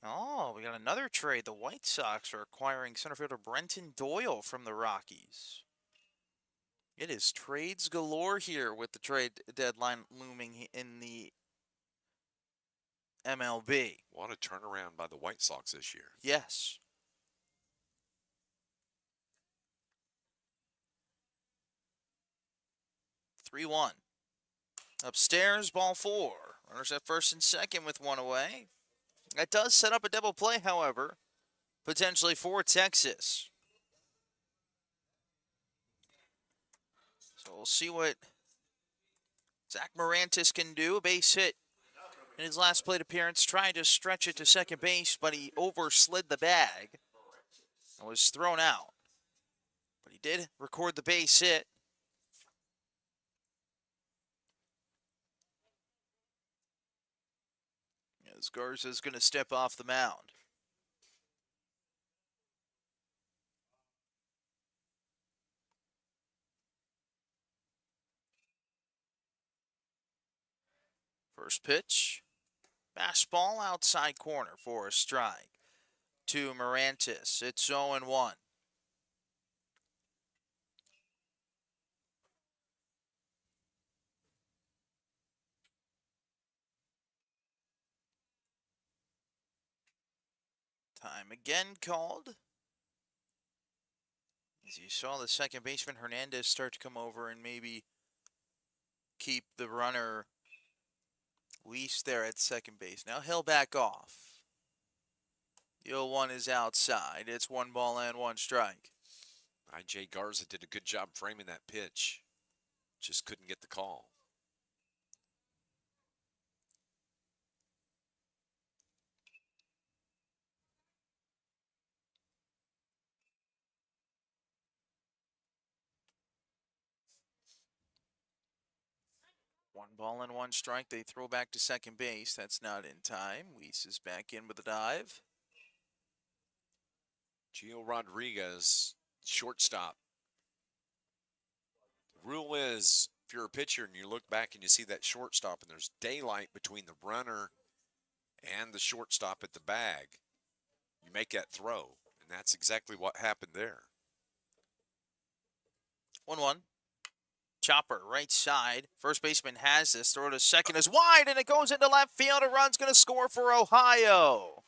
Oh, we got another trade. The White Sox are acquiring center fielder Brenton Doyle from the Rockies. It is trades galore here with the trade deadline looming in the MLB. What a turnaround by the White Sox this year. Yes. Three-one. Upstairs, ball 4. Runners at first and second with 1 away. That does set up a double play, however, potentially for Texas. So we'll see what Zach Morantis can do. A base hit in his last plate appearance, trying to stretch it to second base, but he overslid the bag and was thrown out. But he did record the base hit. As Garza's going to step off the mound. First pitch, fastball outside corner for a strike to Morantis. It's 0-1. Time again called. As you saw the second baseman Hernandez start to come over and maybe keep the runner Weiss there at second base. Now he'll back off. The 0-1 is outside. It's 1 ball and 1 strike. I.J. Garza did a good job framing that pitch. Just couldn't get the call. One ball and 1 strike. They throw back to second base. That's not in time. Weiss is back in with a dive. Gio Rodriguez, shortstop. The rule is, if you're a pitcher and you look back and you see that shortstop and there's daylight between the runner and the shortstop at the bag, you make that throw. And that's exactly what happened there. 1-1. Chopper, right side. First baseman has this. Throw to second is wide, and it goes into left field. A run's going to score for Ohio.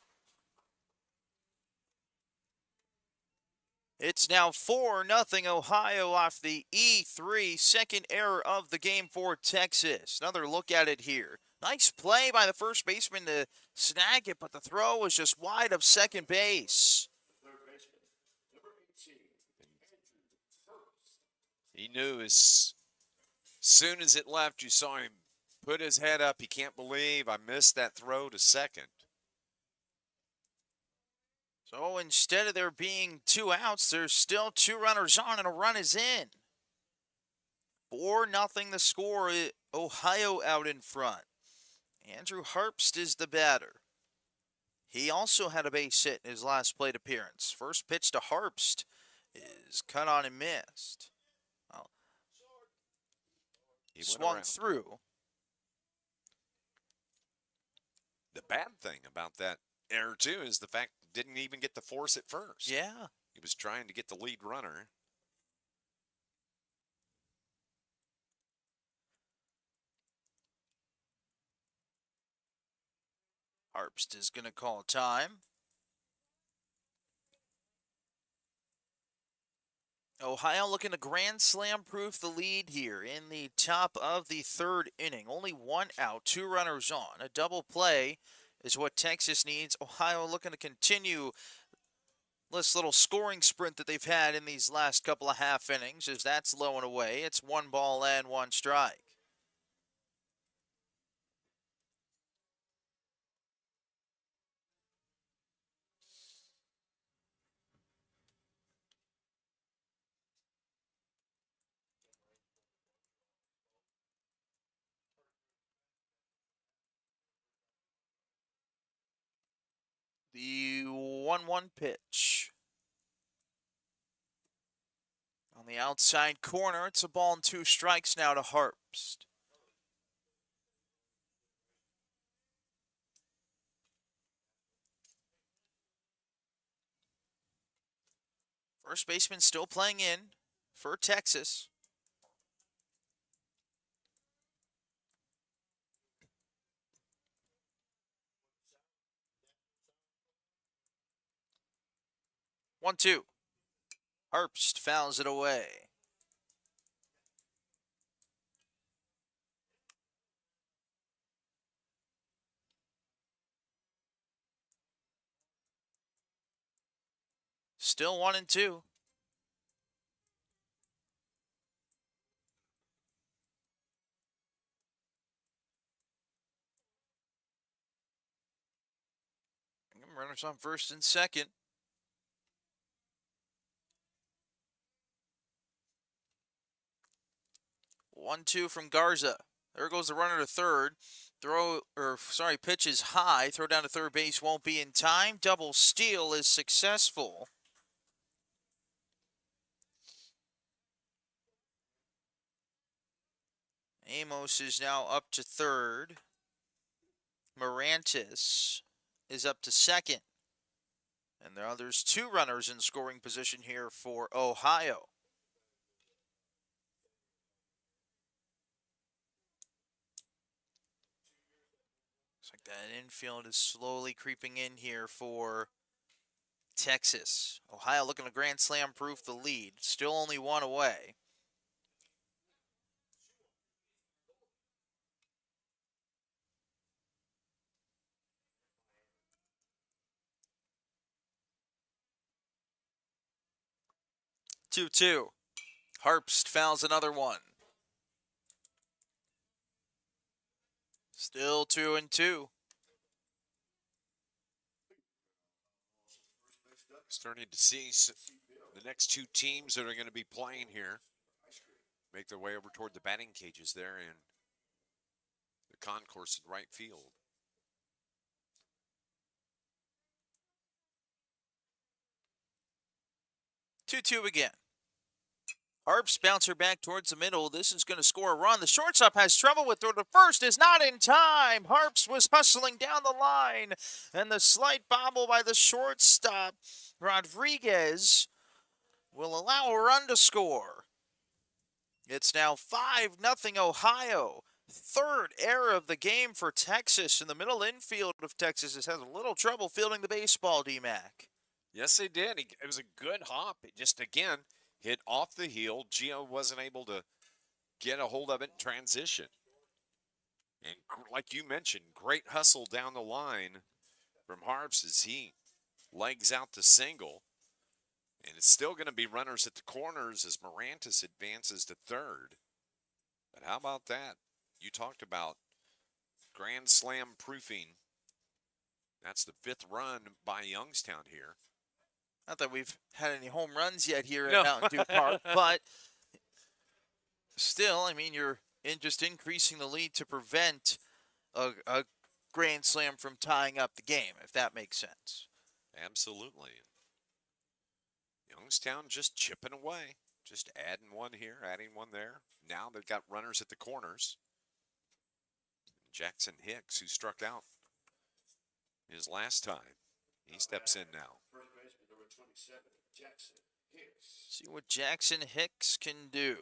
It's now 4-0 Ohio off the E3. Second error of the game for Texas. Another look at it here. Nice play by the first baseman to snag it, but the throw was just wide of second base. He knew as soon as it left, you saw him put his head up. He can't believe I missed that throw to second. So instead of there being 2 outs, there's still 2 runners on and a run is in. 4-0 the score. Ohio out in front. Andrew Harpst is the batter. He also had a base hit in his last plate appearance. First pitch to Harpst is cut on and missed. Well, He swung through. The bad thing about that error, too, is the fact he didn't even get the force at first. Yeah. He was trying to get the lead runner. Harpst is going to call time. Ohio looking to grand slam proof the lead here in the top of the third inning. Only one out, 2 runners on. A double play is what Texas needs. Ohio looking to continue this little scoring sprint that they've had in these last couple of half innings, as that's low and away. It's 1 ball and 1 strike. The 1-1 pitch. On the outside corner, it's a ball and 2 strikes now to Harpst. First baseman still playing in for Texas. One, two. Harpst fouls it away. Still 1-2. Runners on first and second. One, two from Garza. There goes the runner to third. Pitch is high. Throw down to third base won't be in time. Double steal is successful. Amos is now up to third. Morantis is up to second. And now there's 2 runners in scoring position here for Ohio. Looks like that infield is slowly creeping in here for Texas. Ohio looking to grand slam proof the lead. Still only 1 away. Two. Harpst fouls another one. Still 2-2. Starting to see the next 2 teams that are going to be playing here make their way over toward the batting cages there in the concourse in right field. Two again. Harpst bouncer back towards the middle. This is going to score a run. The shortstop has trouble with throw to first. Is not in time. Harpst was hustling down the line. And the slight bobble by the shortstop, Rodriguez, will allow a run to score. It's now 5-0 Ohio. Third error of the game for Texas. In the middle infield of Texas has had a little trouble fielding the baseball, D-Mac. Yes, they did. It was a good hop. It just, again, hit off the heel. Gio wasn't able to get a hold of it in transition. And like you mentioned, great hustle down the line from Harpst as he legs out to single. And it's still going to be runners at the corners as Morantis advances to third. But how about that? You talked about grand slam proofing. That's the 5th run by Youngstown here. Not that we've had any home runs yet here No. at Mountain Dew Park, but still, I mean, you're just increasing the lead to prevent a grand slam from tying up the game, if that makes sense. Absolutely. Youngstown just chipping away, just adding one here, adding one there. Now they've got runners at the corners. Jackson Hicks, who struck out his last time, he steps in now. See what Jackson Hicks can do.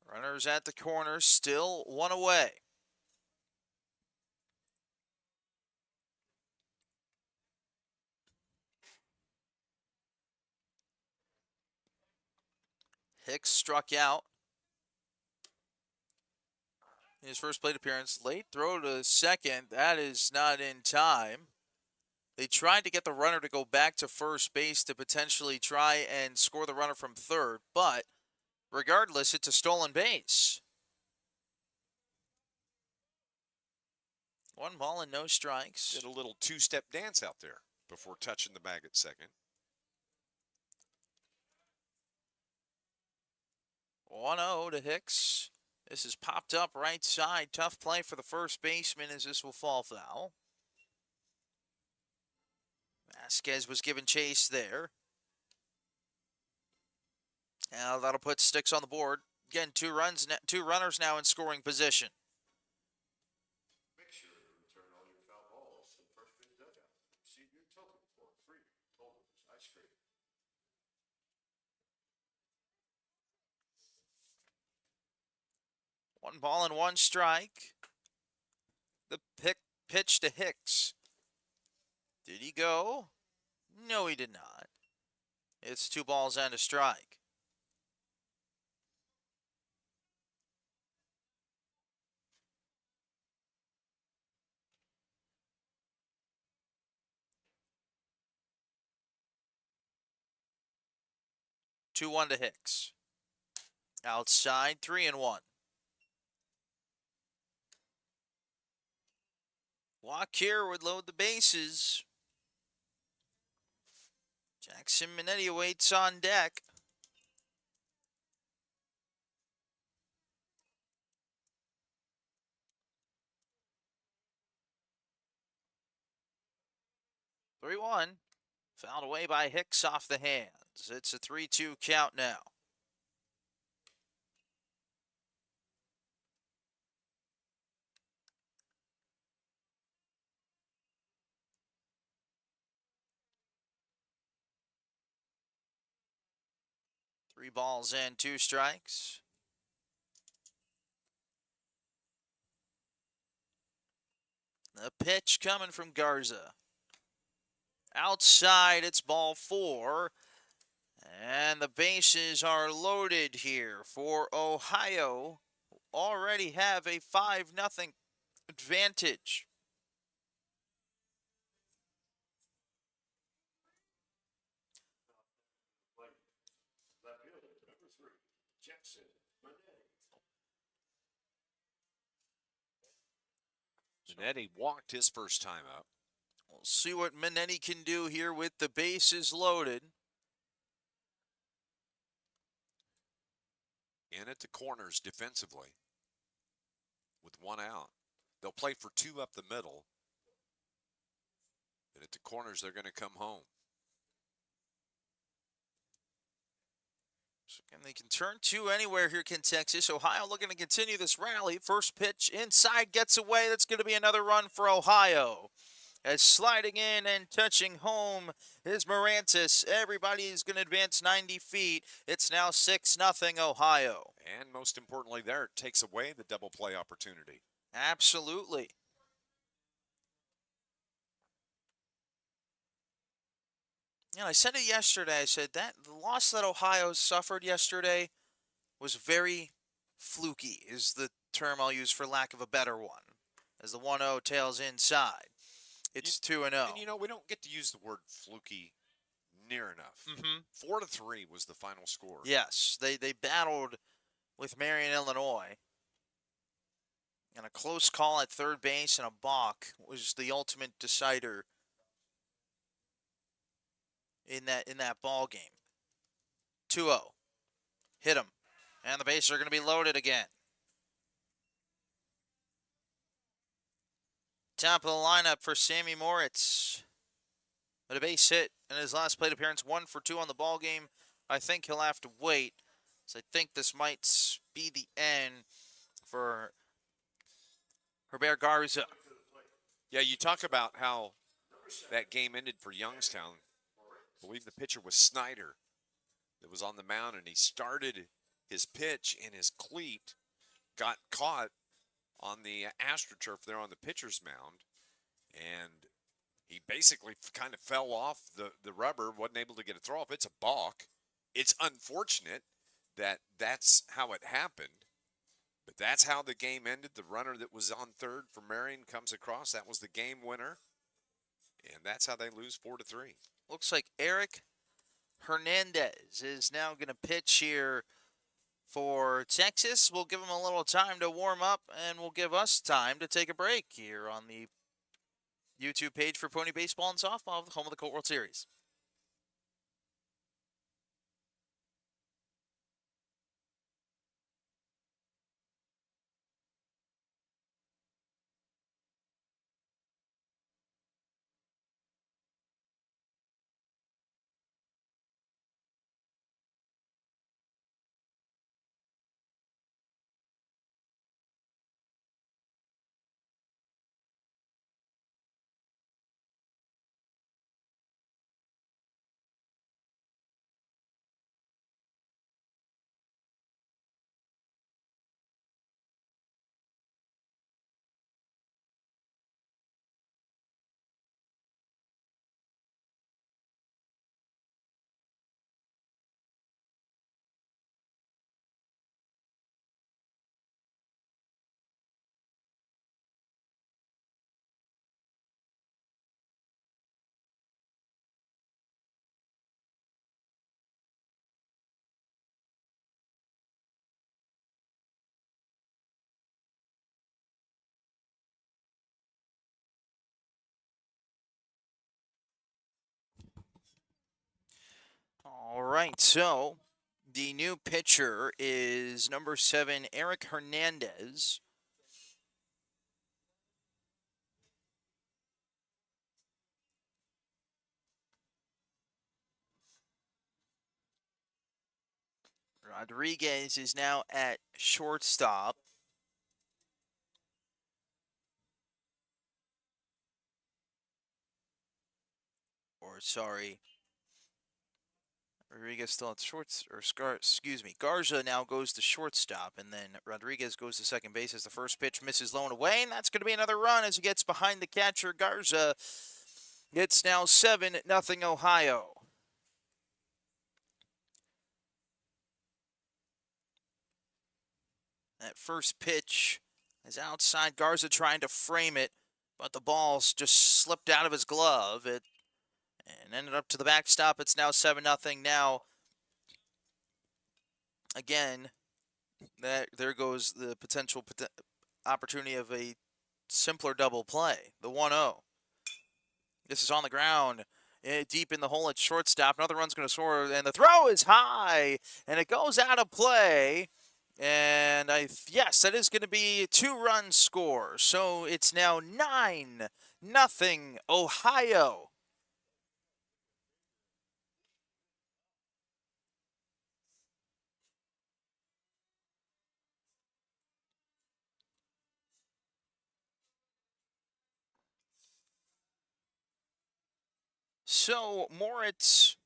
Runners at the corner, still 1 away. Hicks struck out in his first plate appearance. Late throw to second. That is not in time. They tried to get the runner to go back to first base to potentially try and score the runner from third, but regardless, it's a stolen base. 1 ball and no strikes. Did a little two-step dance out there before touching the bag at second. 1-0 to Hicks. This is popped up right side. Tough play for the first baseman as this will fall foul. Vasquez was given chase there. Now that'll put Sticks on the board. Again, two runners now in scoring position. Make sure to return all your foul balls to the first base dugout. See your token for free Colt ice cream. 1 ball and 1 strike. The pitch to Hicks. Did he go? No, he did not. It's 2 balls and a strike. Two one to Hicks. Outside, 3-1. Walk here would load the bases. Jackson Minetti awaits on deck. Three one. Fouled away by Hicks off the hands. It's a 3-2 count now. Three balls and 2 strikes. The pitch coming from Garza. Outside, it's ball 4. And the bases are loaded here for Ohio. Already have a 5-0 advantage. Left fielder, number 3, Jackson Minetti. Minetti walked his first time up. We'll see what Minetti can do here with the bases loaded. In at the corners defensively with 1 out. They'll play for 2 up the middle. And at the corners, they're going to come home. So again, they can turn 2 anywhere here, can Texas. Ohio looking to continue this rally. First pitch inside gets away. That's going to be another run for Ohio. As sliding in and touching home is Morantis. Everybody is going to advance 90 feet. It's now 6-0 Ohio. And most importantly there, it takes away the double play opportunity. Absolutely. Yeah, I said it yesterday. I said that the loss that Ohio suffered yesterday was very fluky, is the term I'll use for lack of a better one, as the 1-0 tails inside. It's 2-0. And you know, we don't get to use the word fluky near enough. 4-3 was the final score. Yes, they battled with Marion, Illinois. And a close call at third base and a balk was the ultimate decider in that ball game. 2-0. Hit him. And the bases are going to be loaded again. Top of the lineup for Sammy Moritz. But a base hit in his last plate appearance, 1 for 2 on the ball game. I think he'll have to wait. So I think this might be the end for Herbert Garza. Yeah, you talk about how that game ended for Youngstown. I believe the pitcher was Snyder that was on the mound, and he started his pitch, and his cleat got caught on the AstroTurf there on the pitcher's mound, and he basically kind of fell off the rubber, wasn't able to get a throw off. It's a balk. It's unfortunate that that's how it happened. But that's how the game ended. The runner that was on third for Marion comes across. That was the game winner. And that's how they lose 4-3. Looks like Eric Hernandez is now going to pitch here for Texas. We'll give him a little time to warm up, and we'll give us time to take a break here on the YouTube page for Pony Baseball and Softball, the home of the Colt World Series. All right, so the new pitcher is number 7, Eric Hernandez. Rodriguez is now at shortstop. Or sorry, Rodriguez still at Garza now goes to shortstop, and then Rodriguez goes to second base as the first pitch misses low and away, and that's going to be another run as he gets behind the catcher. Garza. It's now 7-0 Ohio. That first pitch is outside. Garza trying to frame it, but the ball's just slipped out of his glove. It and ended up to the backstop. It's now 7-0. Now, again, there goes the potential opportunity of a simpler double play. The 1-0. This is on the ground. Deep in the hole at shortstop. Another run's going to score, and the throw is high, and it goes out of play. And yes, that is going to be a 2-run score. So it's now 9-0 Ohio. So Moritz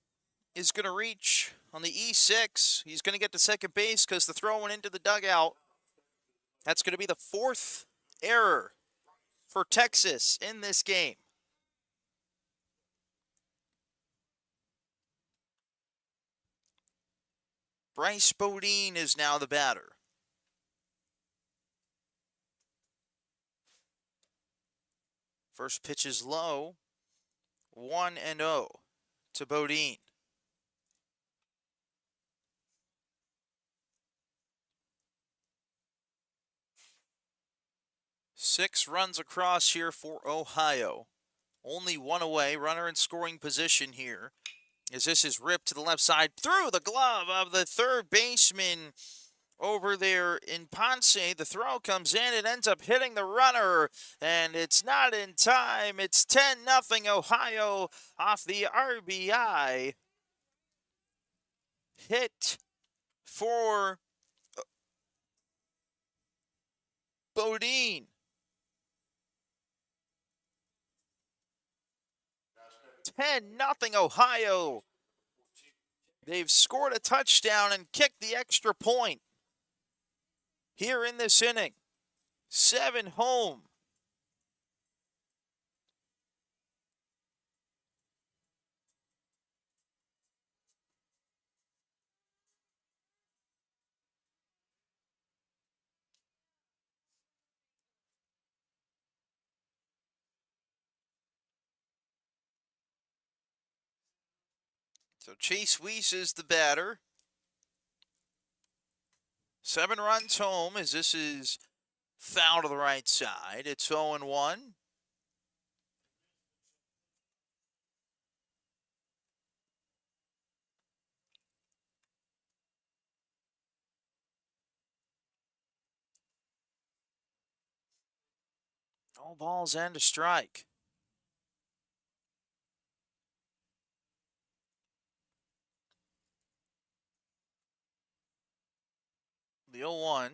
is going to reach on the E6. He's going to get to second base because the throw went into the dugout. That's going to be the 4th error for Texas in this game. Bryce Bodine is now the batter. First pitch is low. 1-0 to Bodine. Six runs across here for Ohio. Only one away. Runner in scoring position here. As this is ripped to the left side through the glove of the third baseman over there in Ponce. The throw comes in. It ends up hitting the runner, and it's not in time. It's 10-0 Ohio off the RBI. Hit for Bodine. 10-0 Ohio. They've scored a touchdown and kicked the extra point here in this inning. 7 home. So Chase Weiss is the batter. 7 runs home as this is foul to the right side. It's 0-1. All balls and a strike. The 0-1.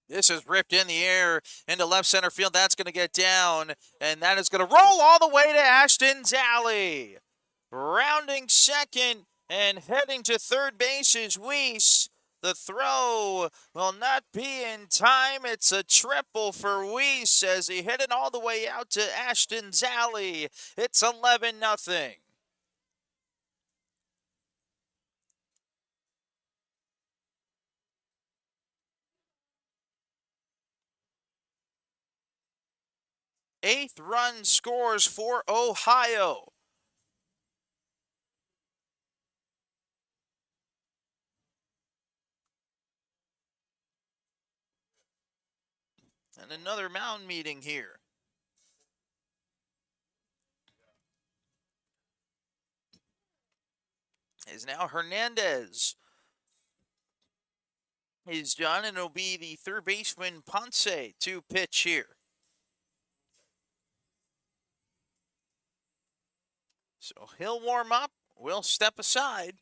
This is ripped in the air into left center field. That's going to get down, and that is going to roll all the way to Ashton's alley. Rounding second and heading to third base is Weiss. The throw will not be in time. It's a triple for Weiss as he hit it all the way out to Ashton's alley. It's 11-0. Eighth run scores for Ohio. And another mound meeting here. Is now Hernandez is done, and it'll be the third baseman Ponce to pitch here. So he'll warm up. We'll step aside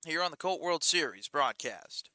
here on the Colt World Series broadcast.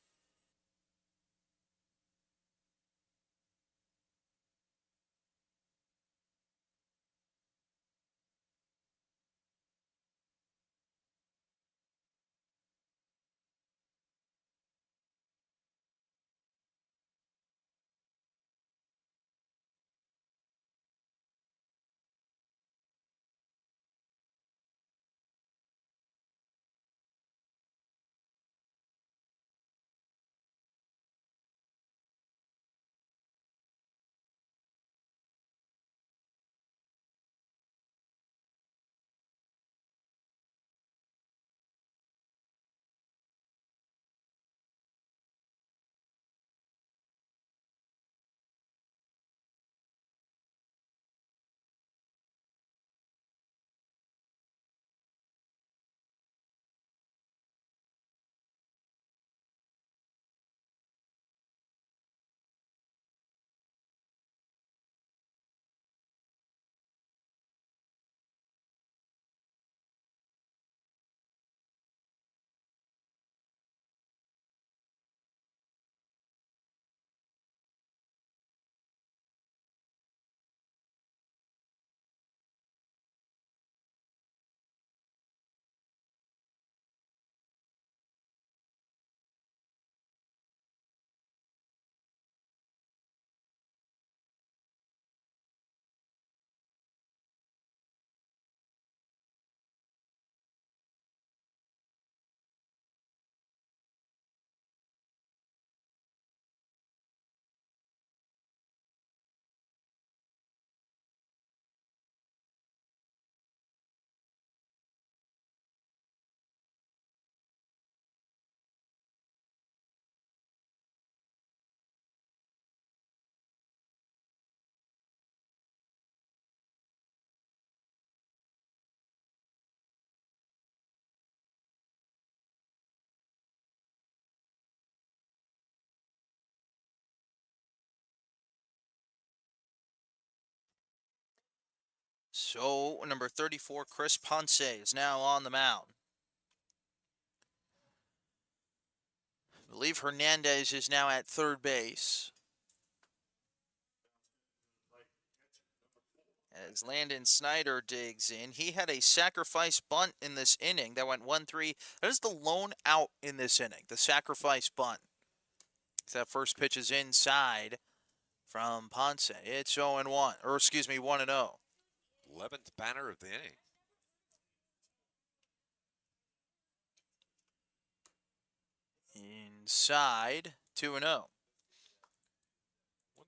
So number 34, Chris Ponce, is now on the mound. I believe Hernandez is now at third base. As Landon Snyder digs in, he had a sacrifice bunt in this inning that went 1-3. That is the lone out in this inning, the sacrifice bunt. That first pitch is inside from Ponce. It's 0-1, or excuse me, 1-0. 11th batter of the inning. Inside, 2-0. One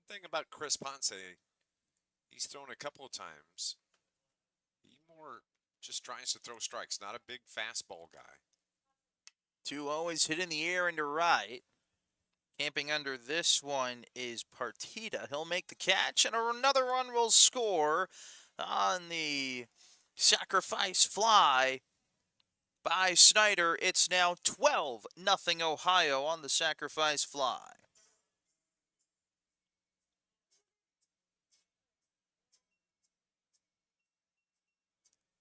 thing about Chris Ponce, he's thrown a couple of times. Be more Just tries to throw strikes. Not a big fastball guy. 2-0 is hit in the air into right. Camping under this one is Partita. He'll make the catch, and another run will score on the sacrifice fly by Snyder. It's now 12-0 Ohio on the sacrifice fly.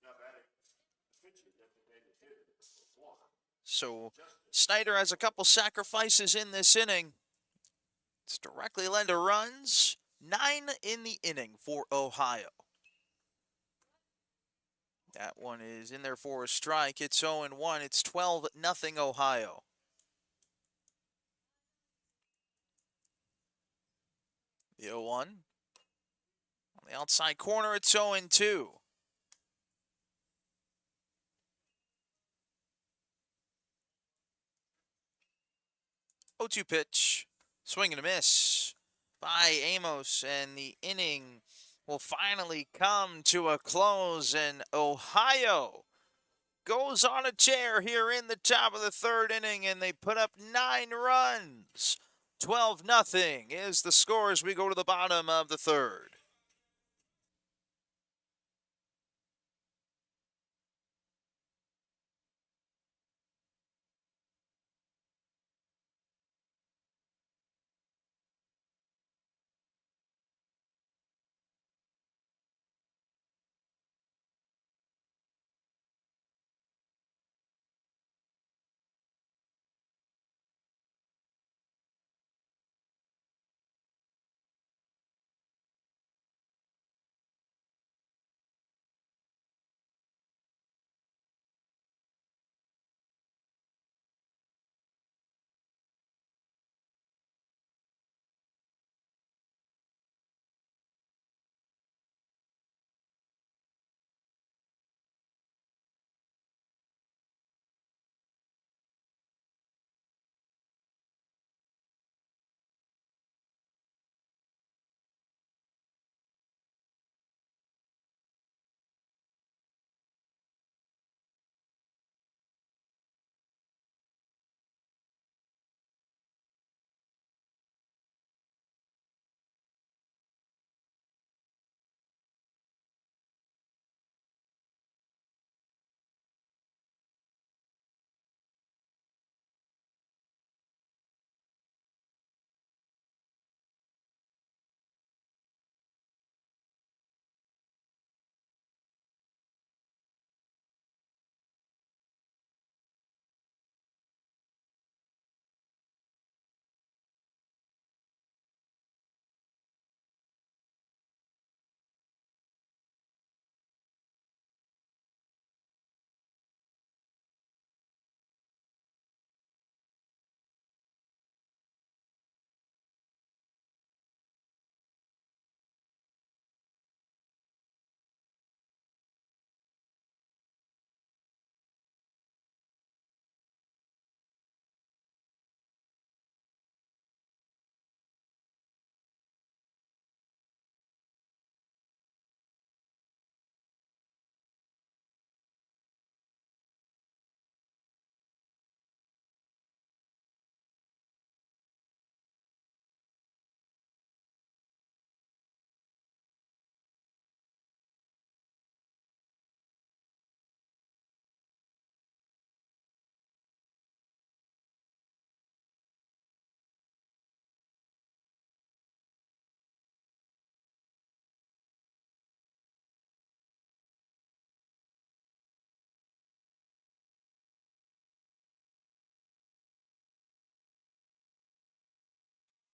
Now batting, the pitcher designated hitter was one. So Snyder has a couple sacrifices in this inning. It's directly led to runs. 9 in the inning for Ohio. That one is in there for a strike. It's 0-1. It's 12-0 Ohio. The 0-1. On the outside corner, it's 0-2. 0-2 pitch. Swing and a miss by Amos, and the inning will finally come to a close, and Ohio goes on a tear here in the top of the third inning, and they put up 9 runs. 12-0 is the score as we go to the bottom of the third.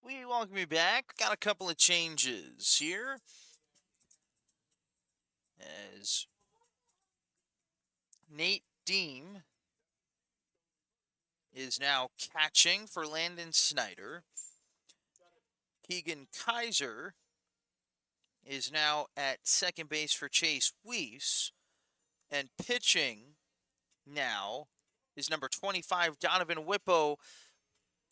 We welcome you back. Got a couple of changes here. As Nate Deem is now catching for Landon Snyder. Keegan Kaiser is now at second base for Chase Weiss. And pitching now is number 25, Donovan Whippo.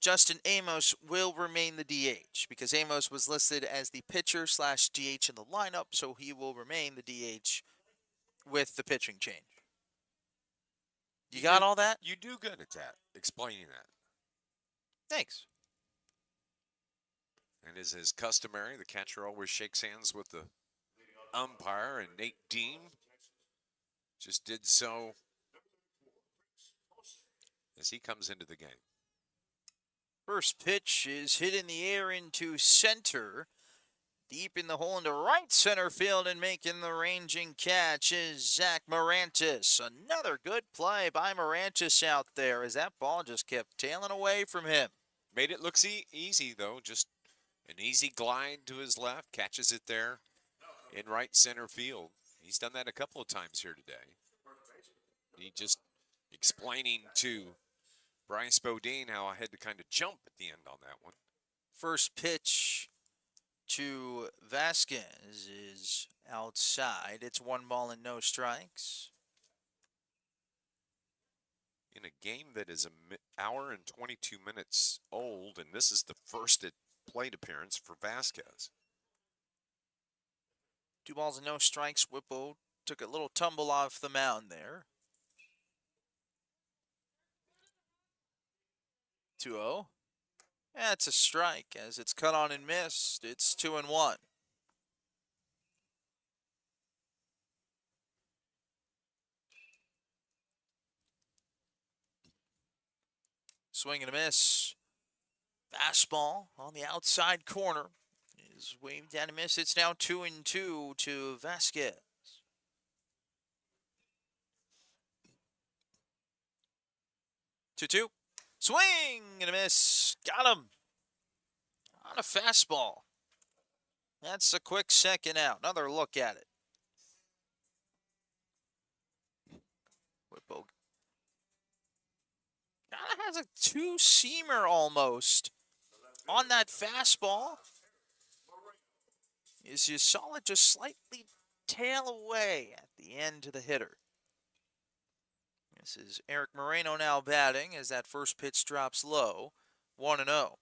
Justin Amos will remain the DH because Amos was listed as the pitcher/DH in the lineup, so he will remain the DH with the pitching change. You You got do- all that? You do good at that, explaining that. Thanks. And as is customary, the catcher always shakes hands with the umpire, and Nate Dean just did so as he comes into the game. First pitch is hit in the air into center. Deep in the hole into right center field, and making the ranging catch is Zach Morantis. Another good play by Morantis out there as that ball just kept tailing away from him. Made it look easy, though. Just an easy glide to his left, catches it there in right center field. He's done that a couple of times here today. He just explaining to Bryce Bodine how I had to kind of jump at the end on that one. First pitch to Vasquez is outside. It's 1 ball and no strikes. In a game that is an hour and 22 minutes old, and this is the first plate appearance for Vasquez. 2 balls and no strikes. Whippo took a little tumble off the mound there. 2-0. That's a strike as it's cut on and missed. It's 2-1. Swing and a miss. Fastball on the outside corner is waved down and missed. It's now 2-2 to Vasquez. 2-2. Swing and a miss. Got him. On a fastball. That's a quick second out. Another look at it. Whippo kind of has a two-seamer almost on that fastball. As you saw it just slightly tail away at the end to the hitter. This is Eric Moreno now batting as that first pitch drops low. 1-0. Well,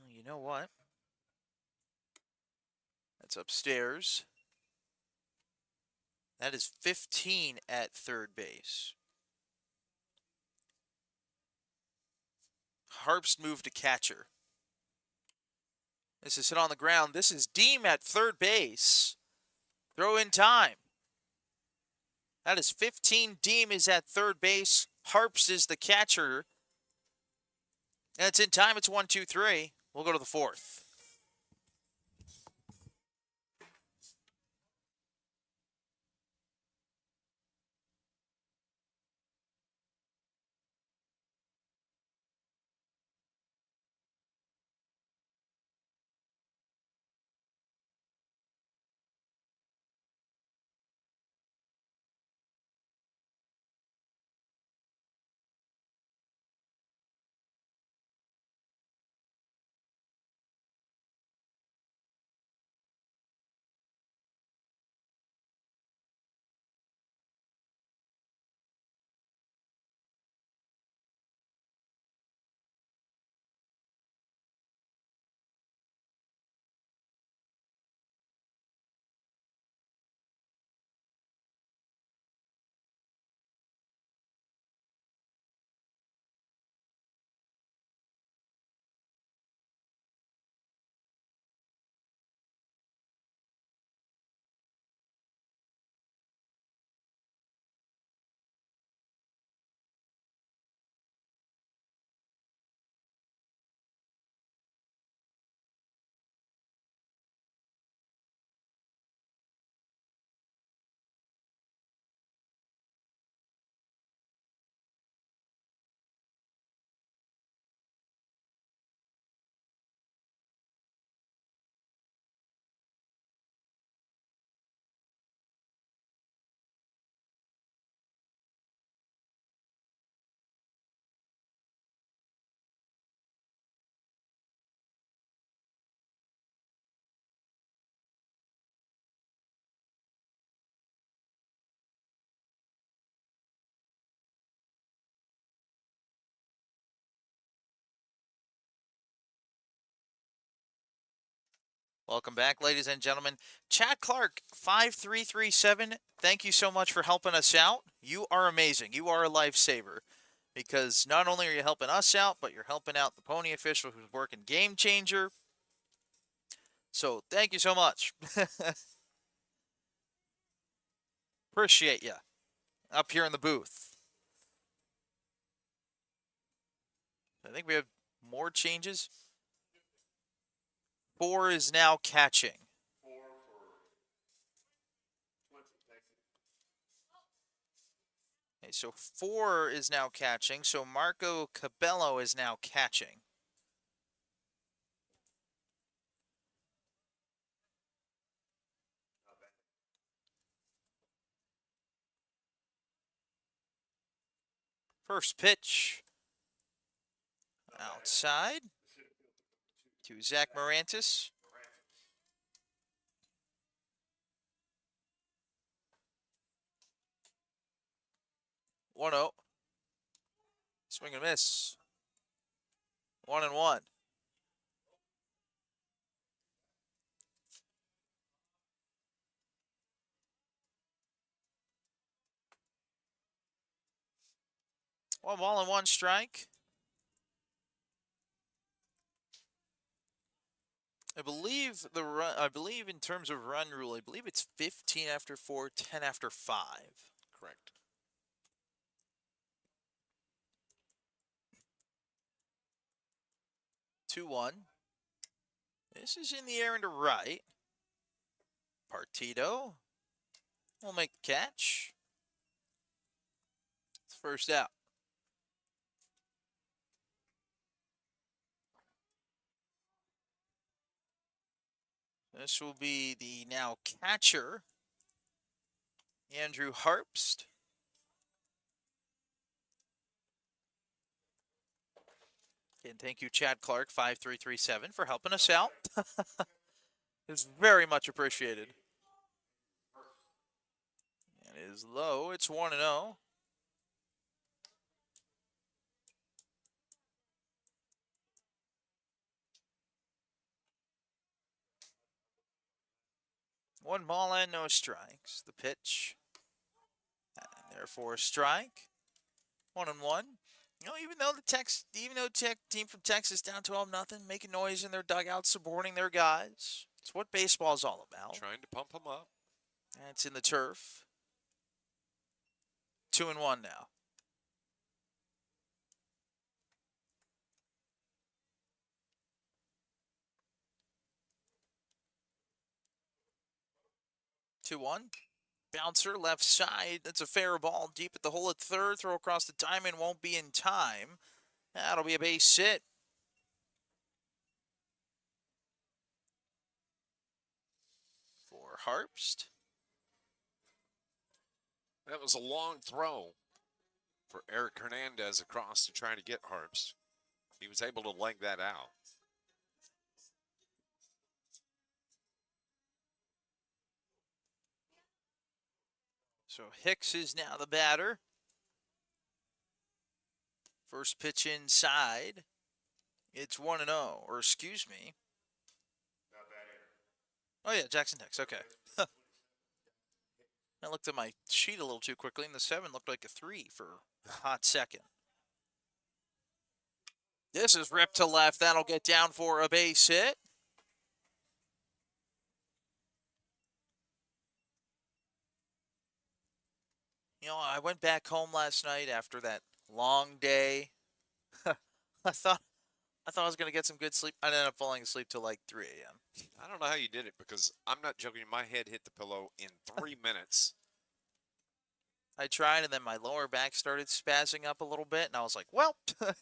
you know what? That's upstairs. That is 15 at third base. Harp's moved to catcher. This is hit on the ground. This is Deem at third base. Throw in time. That is 15. Deem is at third base. Harps is the catcher. And it's in time. It's 1-2-3. We'll go to the fourth. Welcome back, ladies and gentlemen. Chad Clark, 5337. Thank you so much for helping us out. You are amazing. You are a lifesaver because not only are you helping us out, but you're helping out the pony official who's working Game Changer. So thank you so much. Appreciate you up here in the booth. I think we have more changes. 4 is now catching. 4 for 20, Texas. Okay, so 4 is now catching. So Marco Cabello is now catching. Not bad. First pitch outside to Zach Morantis. 1-0. Swing and miss. 1-1. One ball and one strike. I believe the run. I believe in terms of run rule, I believe it's 15 after 4, 10 after 5. Correct. Two one. This is in the air into right. Partido will make the catch. It's first out. This will be the now catcher, Andrew Harpst. And thank you, Chad Clark, 5337, for helping us out. It's very much appreciated. And it is low. It's 1-0. One ball and no strikes. The pitch. And therefore a strike. 1-1. You know, even though the team from Texas down 12-0, making noise in their dugout, supporting their guys. It's what baseball's all about. Trying to pump them up. And it's in the turf. 2-1 now. Two one. Bouncer left side. That's a fair ball deep at the hole at third. Throw across the diamond won't be in time. That'll be a base hit. For Harpst. That was a long throw for Eric Hernandez across to try to get Harps. He was able to leg that out. So Hicks is now the batter. First pitch inside. It's 1-0, or excuse me. Not bad here. Oh yeah, Jackson Hicks. Okay. I looked at my sheet a little too quickly, and the 7 looked like a 3 for a hot second. This is ripped to left. That'll get down for a base hit. You know, I went back home last night after that long day. I thought I was gonna get some good sleep. I ended up falling asleep till like 3 a.m. I don't know how you did it because I'm not joking. My head hit the pillow in 3 minutes. I tried, and then my lower back started spazzing up a little bit, and I was like, well, well,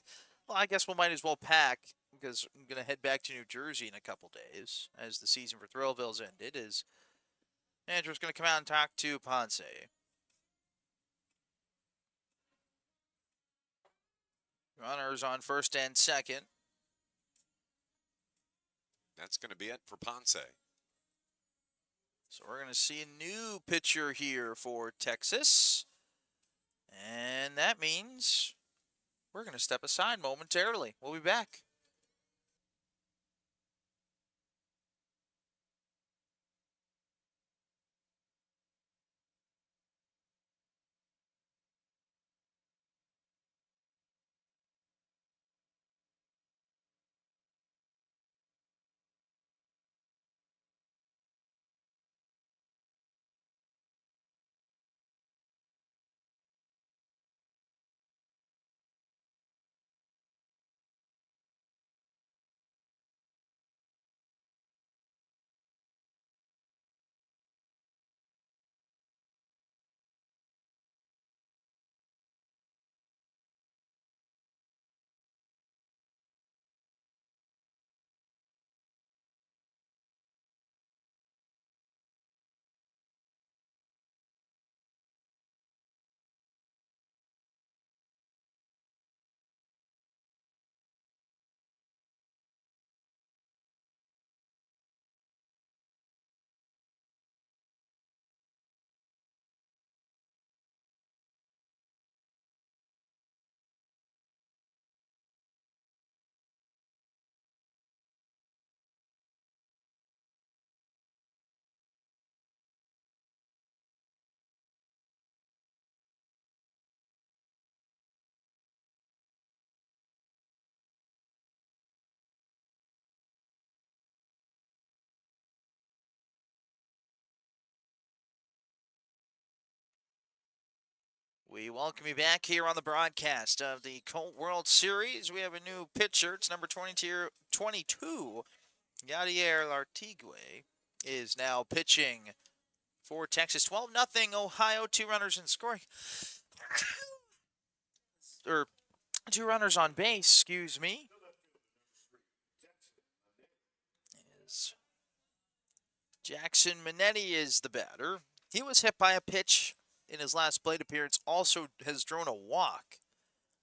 I guess we might as well pack because I'm gonna head back to New Jersey in a couple days as the season for Thrillville's ended. Is Andrew's gonna come out and talk to Ponce. Runners on first and second. That's going to be it for Ponce. So we're going to see a new pitcher here for Texas. And that means we're going to step aside momentarily. We'll be back. We welcome you back here on the broadcast of the Colt World Series. We have a new pitcher. It's number 22. Yadier Lartigue is now pitching for Texas. 12-0 Ohio. 2 runners in scoring. Or 2 runners on base, excuse me. Is Jackson Minetti is the batter. He was hit by a pitch in his last plate appearance, also has drawn a walk.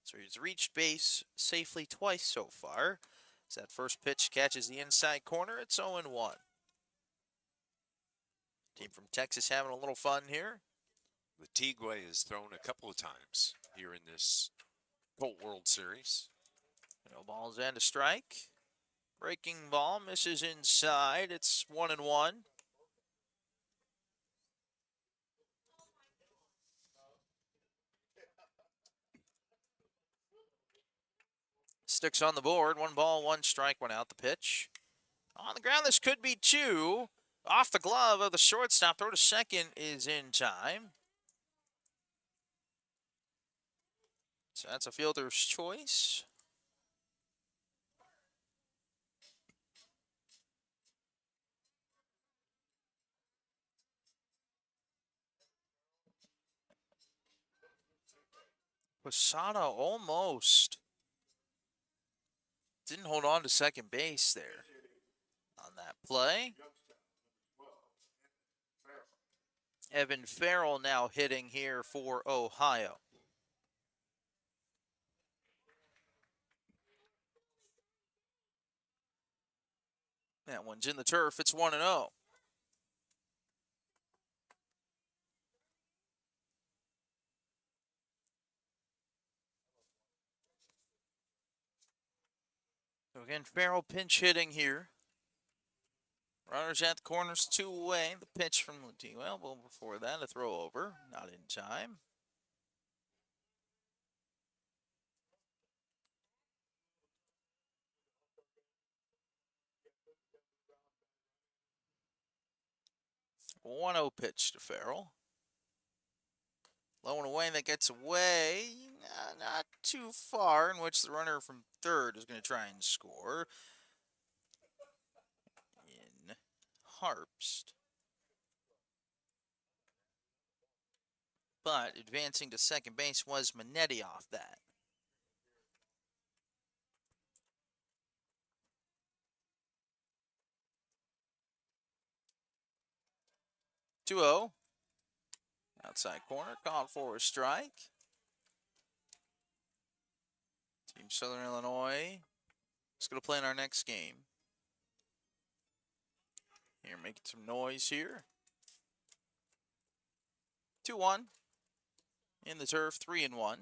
So he's reached base safely twice so far. As that first pitch catches the inside corner, it's 0-1. Team from Texas having a little fun here. Latigua has thrown a couple of times here in this Colt World Series. No balls and a strike. Breaking ball misses inside. It's 1-1. Sticks on the board. 1 ball, 1 strike, 1 out the pitch. On the ground, this could be 2. Off the glove of the shortstop. Throw to second is in time. So that's a fielder's choice. Posada almost didn't hold on to second base there on that play. Evan Farrell now hitting here for Ohio. That one's in the turf. It's 1-0. So again, Farrell pinch hitting here. Runners at the corners, 2 away. The pitch from Latigua. Well, before that, a throw over. Not in time. A 1-0 pitch to Farrell. Low and away, that gets away. Not too far, in which the runner from third is going to try and score. In Harpst. But advancing to second base was Minetti off that. Two-0. Outside corner, called for a strike. Team Southern Illinois is going to play in our next game. Here, making some noise here. 2-1. In the turf, 3-1.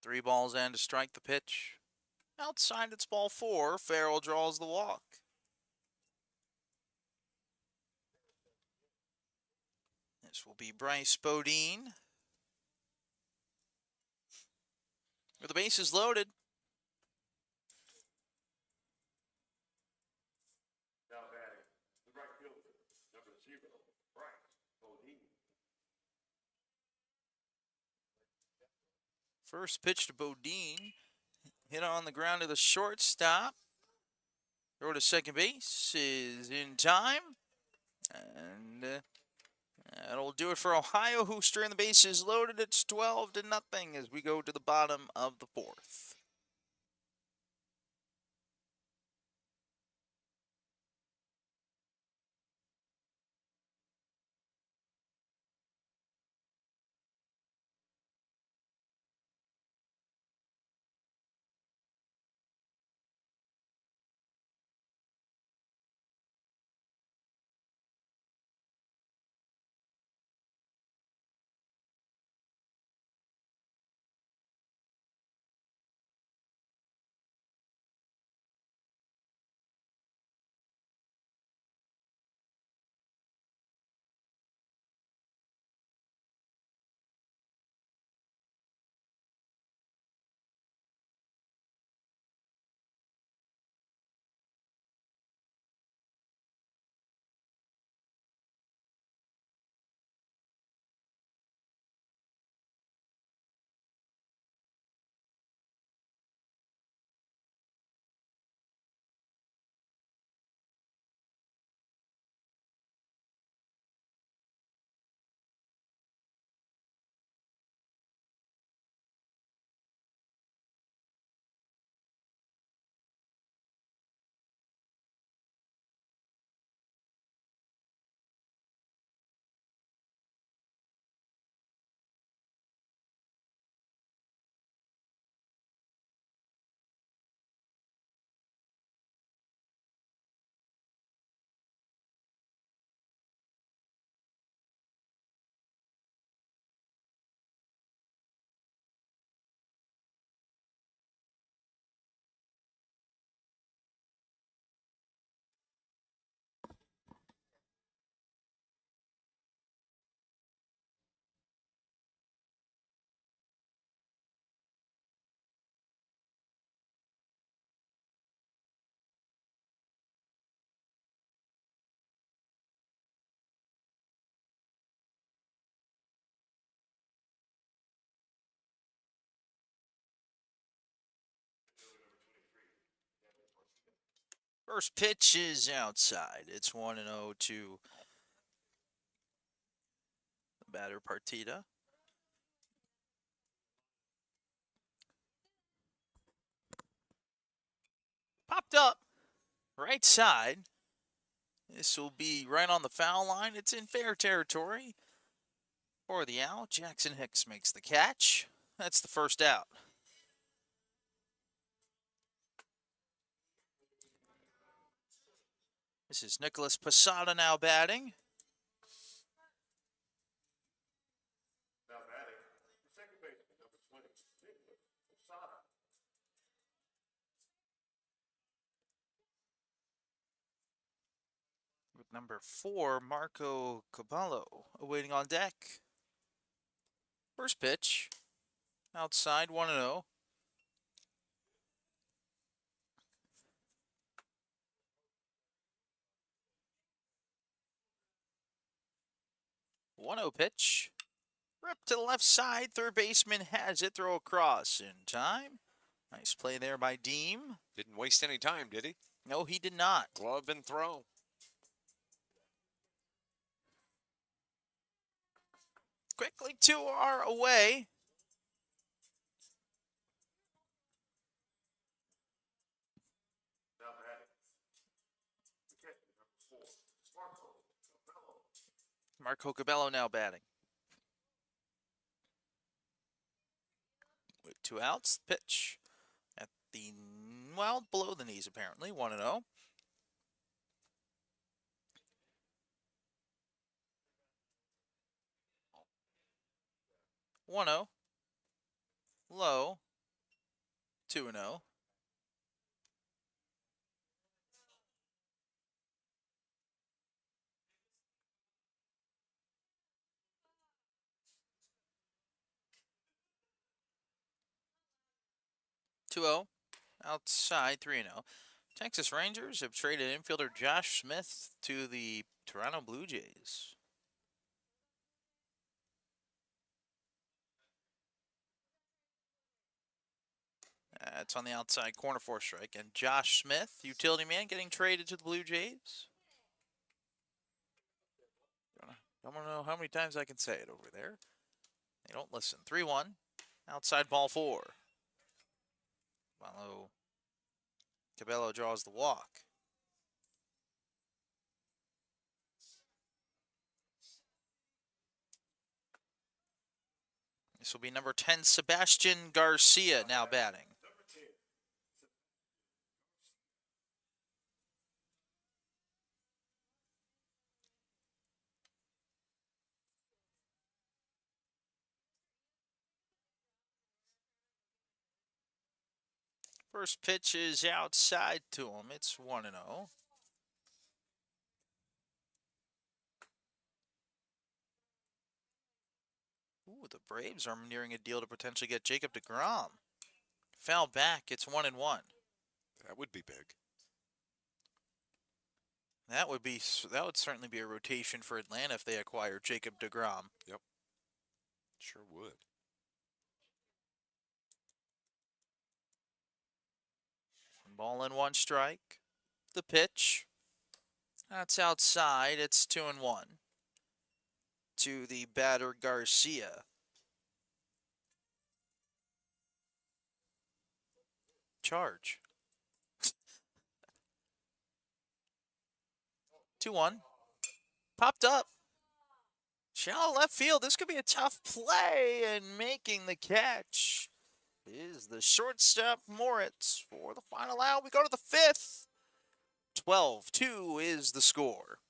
Three balls and to strike the pitch. Outside, it's ball 4. Farrell draws the walk. This will be Bryce Bodine. With the bases loaded. Now batting, the right fielder, number 0, Bryce Bodine. First pitch to Bodine. Hit on the ground to the shortstop. Throw to second base is in time. And that'll do it for Ohio, who's steering the bases loaded. It's 12-0 as we go to the bottom of the 4th. First pitch is outside. It's 1-0 to the batter Partita. Popped up. Right side. This will be right on the foul line. It's in fair territory. For the out, Jackson Hicks makes the catch. That's the first out. This is Nicholas Posada now batting. Now batting, the second baseman, number 20, Nicholas Posada. With number 4, Marco Caballo awaiting on deck. First pitch. Outside, 1-0. One-zero pitch. Rip to the left side. Third baseman has it. Throw across in time. Nice play there by Deem. Didn't waste any time, did he? No, he did not. Glove and throw. Quickly 2-R away. Now batting, the catcher, number 4, Marco Capello. Marco Cabello now batting. With 2 outs, pitch at the, well, below the knees apparently, 1-0. One-zero. Low. 2-0. Two-zero. Outside, 3-0. Texas Rangers have traded infielder Josh Smith to the Toronto Blue Jays. It's on the outside corner for a strike. And Josh Smith, utility man, getting traded to the Blue Jays. I don't know how many times I can say it over there. They don't listen. 3-1. Outside ball 4. Cabello draws the walk. This will be number 10, Sebastian Garcia, now batting. Number 10, First pitch is outside to him. It's 1-0. Ooh, the Braves are nearing a deal to potentially get Jacob deGrom. Foul back. It's 1-1. That would be big. That would certainly be a rotation for Atlanta if they acquire Jacob deGrom. Yep. Sure would. Ball in 1 strike. The pitch. That's outside. It's 2-1. To the batter Garcia. Charge. 2-1. Popped up. Shallow left field. This could be a tough play, and making the catch is the shortstop Moritz for the final out. We go to the 5th. 12-2 is the score.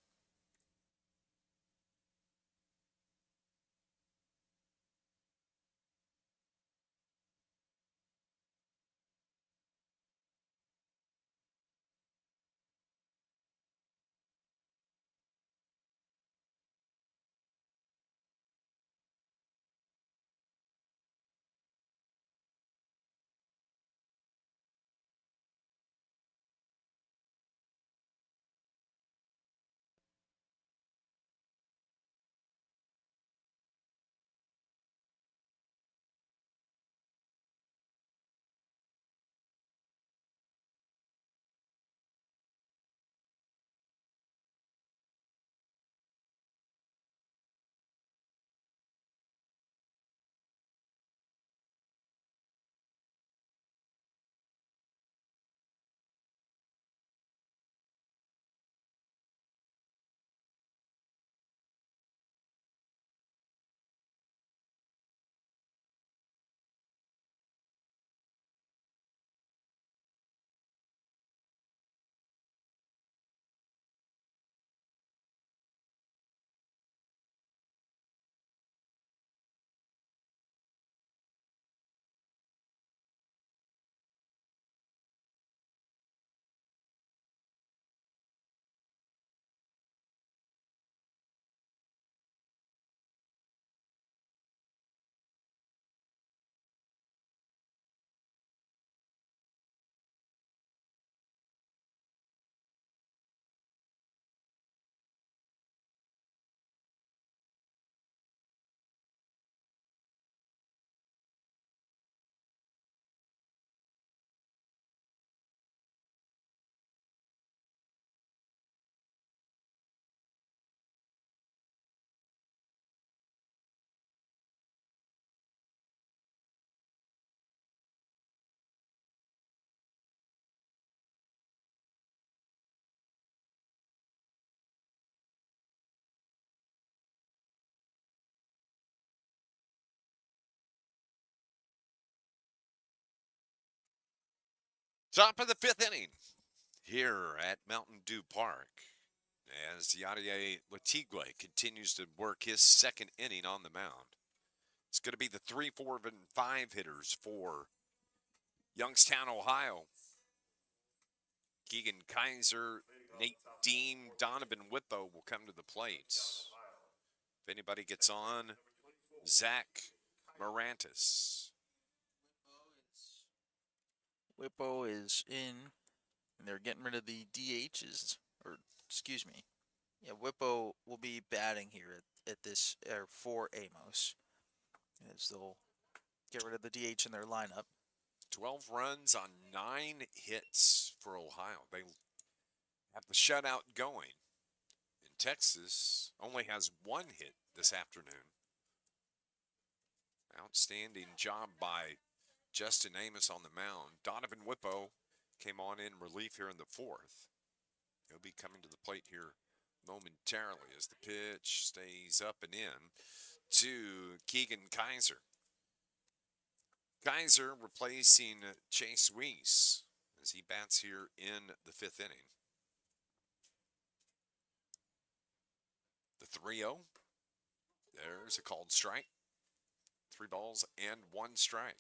Top of the fifth inning here at Mountain Dew Park as Yadier Latigue continues to work his second inning on the mound. It's going to be the 3, 4, and 5 hitters for Youngstown, Ohio. Keegan Kaiser, Nate Deem, Donovan Whippo will come to the plate. If anybody gets on, Zach Morantis. Whippo is in, and they're getting rid of the DHs, or excuse me. Yeah, Whippo will be batting here at this for Amos, as they'll get rid of the DH in their lineup. 12 runs on 9 hits for Ohio. They have the shutout going. And Texas only has 1 hit this afternoon. Outstanding job by Justin Amos on the mound. Donovan Whippo came on in relief here in the 4th. He'll be coming to the plate here momentarily as the pitch stays up and in to Keegan Kaiser. Kaiser replacing Chase Weiss as he bats here in the 5th inning. The 3-0. There's a called strike. 3 balls and 1 strike.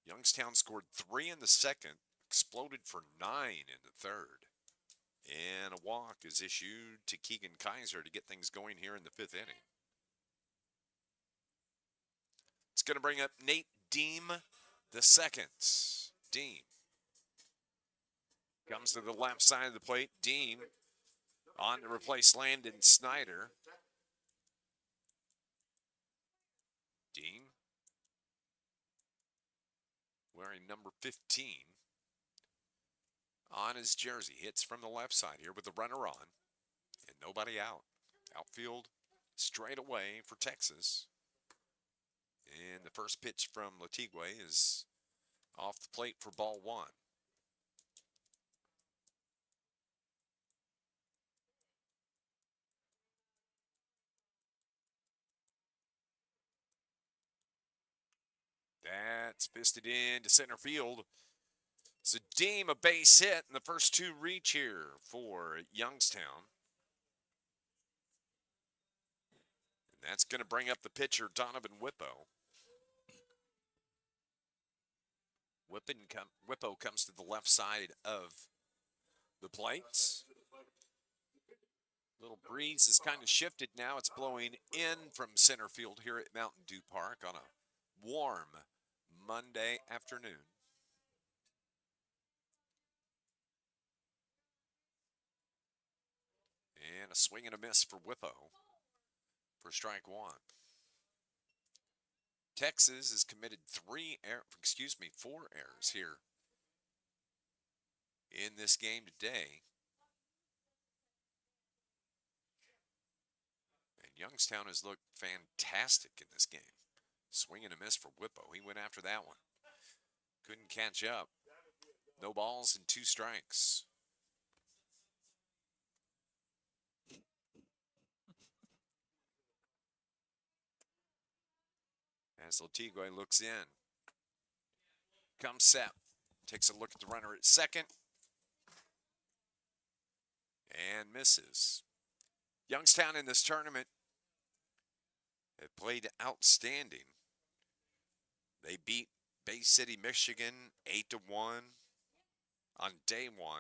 Youngstown scored 3 in the 2nd, exploded for 9 in the 3rd. And a walk is issued to Keegan Kaiser to get things going here in the 5th inning. It's going to bring up Nate Deem the second. Deem comes to the left side of the plate. Deem on to replace Landon Snyder. Deem wearing number 15 on his jersey. Hits from the left side here with the runner on and nobody out. Outfield straight away for Texas. And the first pitch from Latigue is off the plate for ball 1. That's fisted into center field. It's a Deem, a base hit, and the first 2 reach here for Youngstown. And that's going to bring up the pitcher, Donovan Whippo. Whippo comes to the left side of the plate. Little breeze has kind of shifted now. It's blowing in from center field here at Mountain Dew Park on a warm Monday afternoon. And a swing and a miss for Whippo for strike 1. Texas has committed 4 errors here in this game today. And Youngstown has looked fantastic in this game. Swing and a miss for Whippo. He went after that one. Couldn't catch up. No balls and 2 strikes. As Latigue looks in. Comes set. Takes a look at the runner at second. And misses. Youngstown in this tournament have played outstanding. They beat Bay City, Michigan 8-1 on day 1.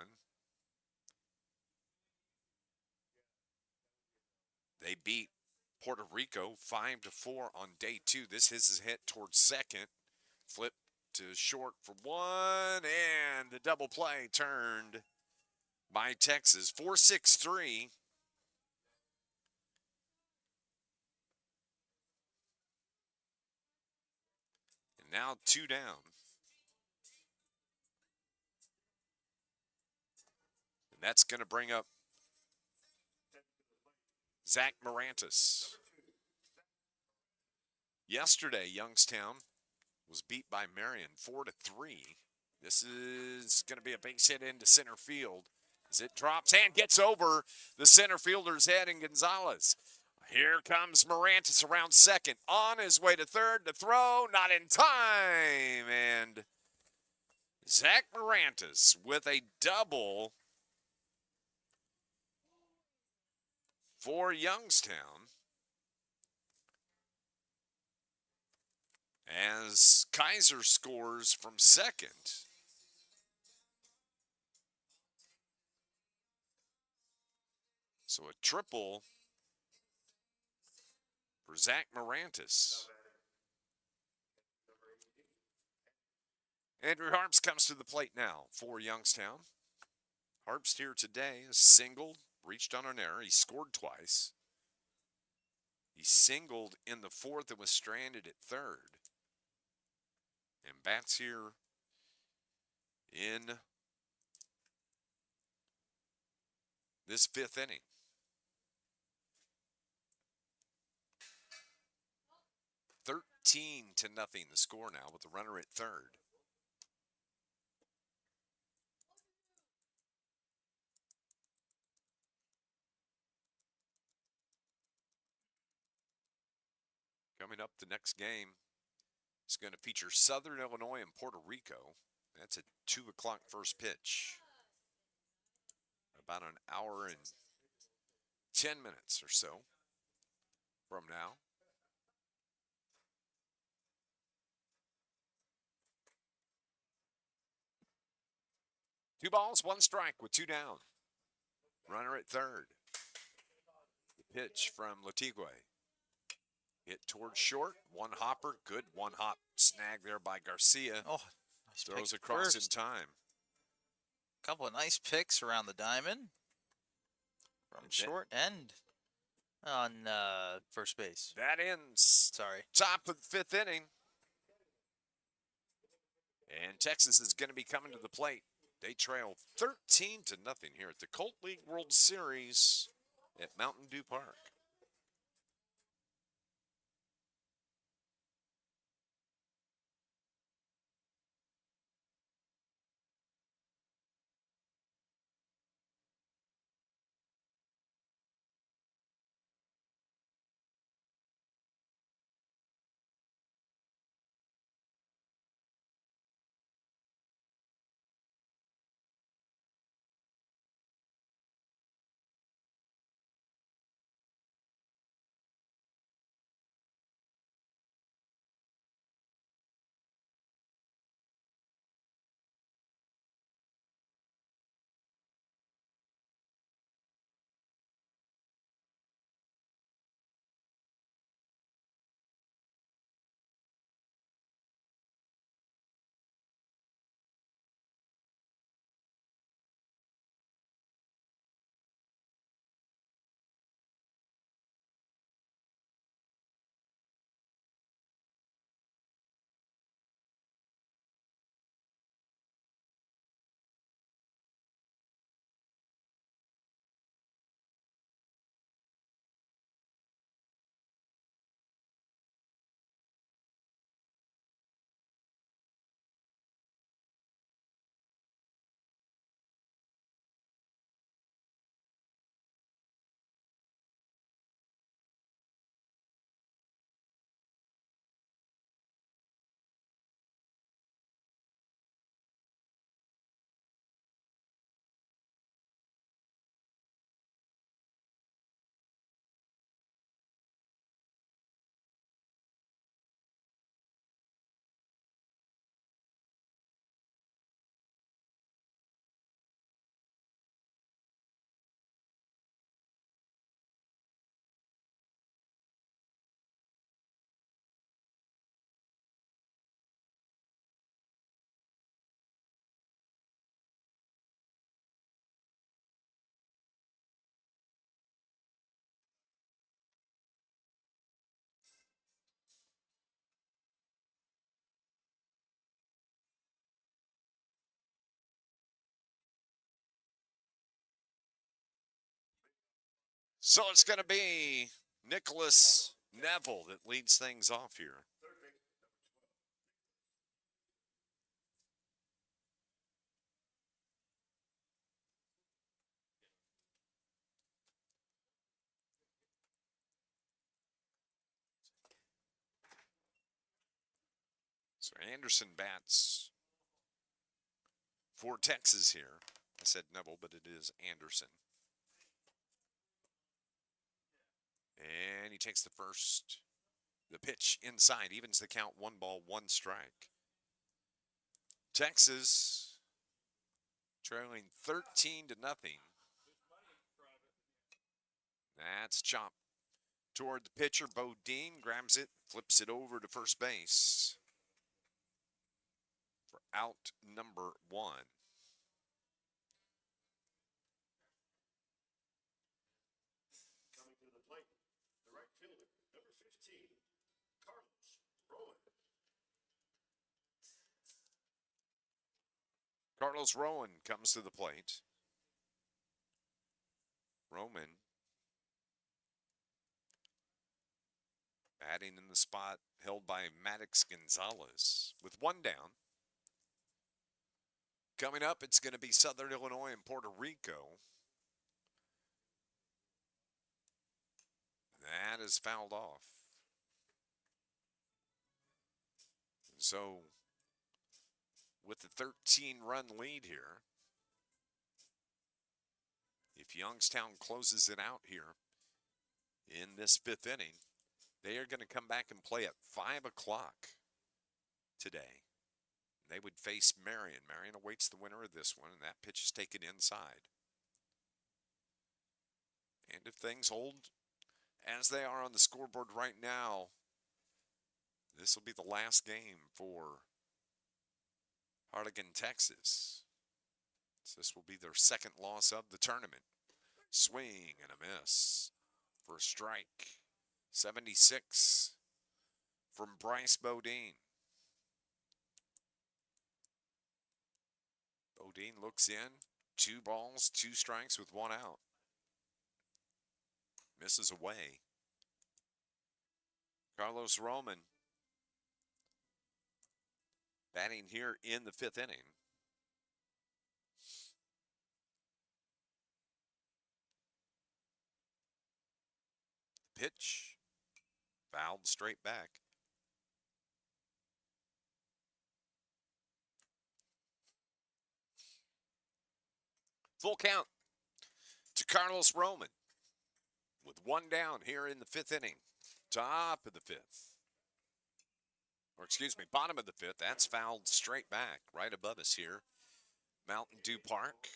They beat Puerto Rico 5-4 on day 2. This is his hit towards second. Flip to short for 1, and the double play turned by Texas. 4-6-3. And now 2 down. And that's going to bring up Zach Morantis. Yesterday, Youngstown was beat by Marion 4-3. This is going to be a base hit into center field as it drops and gets over the center fielder's head, and Gonzalez Here comes Morantis around second. On his way to third to throw. Not in time. And Zach Morantis with a double for Youngstown. As Kaiser scores from second. So a triple for Zach Morantis. Andrew Harps comes to the plate now for Youngstown. Harps here today is singled, reached on an error. He scored twice. He singled in the fourth and was stranded at third. And bats here in this fifth inning. 13-0 the score now with the runner at third. Coming up, the next game is going to feature Southern Illinois and Puerto Rico. That's at 2 o'clock first pitch. About an hour and 10 minutes or so from now. Two balls, one strike with two down. Runner at third. The pitch from Latigue. Hit towards short. One hopper. Good one hop snag there by Garcia. Oh, nice Throws pick across first. in time. Couple of nice picks around the diamond from short and on first base. That ends Sorry. top of the fifth inning. And Texas is going to be coming to the plate. They trail 13-0 here at the Colt League World Series at Mountain Dew Park. So it's going to be Nicholas Neville that leads things off here. So Anderson bats for Texas here. I said Neville, but it is Anderson. And he takes the pitch inside, evens the count, 1-1 strike. Texas trailing 13-0. That's chopped toward the pitcher. Bodine grabs it, flips it over to first base for out number 1. Coming to the plate, the right fielder, number 15, Carlos Rowan. Carlos Rowan comes to the plate. Roman batting in the spot held by Maddox Gonzalez with 1 down. Coming up, it's going to be Southern Illinois and Puerto Rico. That is fouled off. So, with the 13-run lead here, if Youngstown closes it out here in this 5th inning, they are going to come back and play at 5 o'clock today. They would face Marion. Marion awaits the winner of this one, and that pitch is taken inside. And if things hold as they are on the scoreboard right now, this will be the last game for Harlingen, Texas. So this will be their 2nd loss of the tournament. Swing and a miss for a strike. 76 from Bryce Bodine. Bodine looks in. 2 balls, 2 strikes with 1 out. Misses away. Carlos Roman batting here in the 5th inning. Pitch fouled straight back. Full count to Carlos Roman with 1 down here in the 5th inning. Top of the 5th. Or excuse me, bottom of the 5th. That's fouled straight back right above us here. Mountain Dew Park.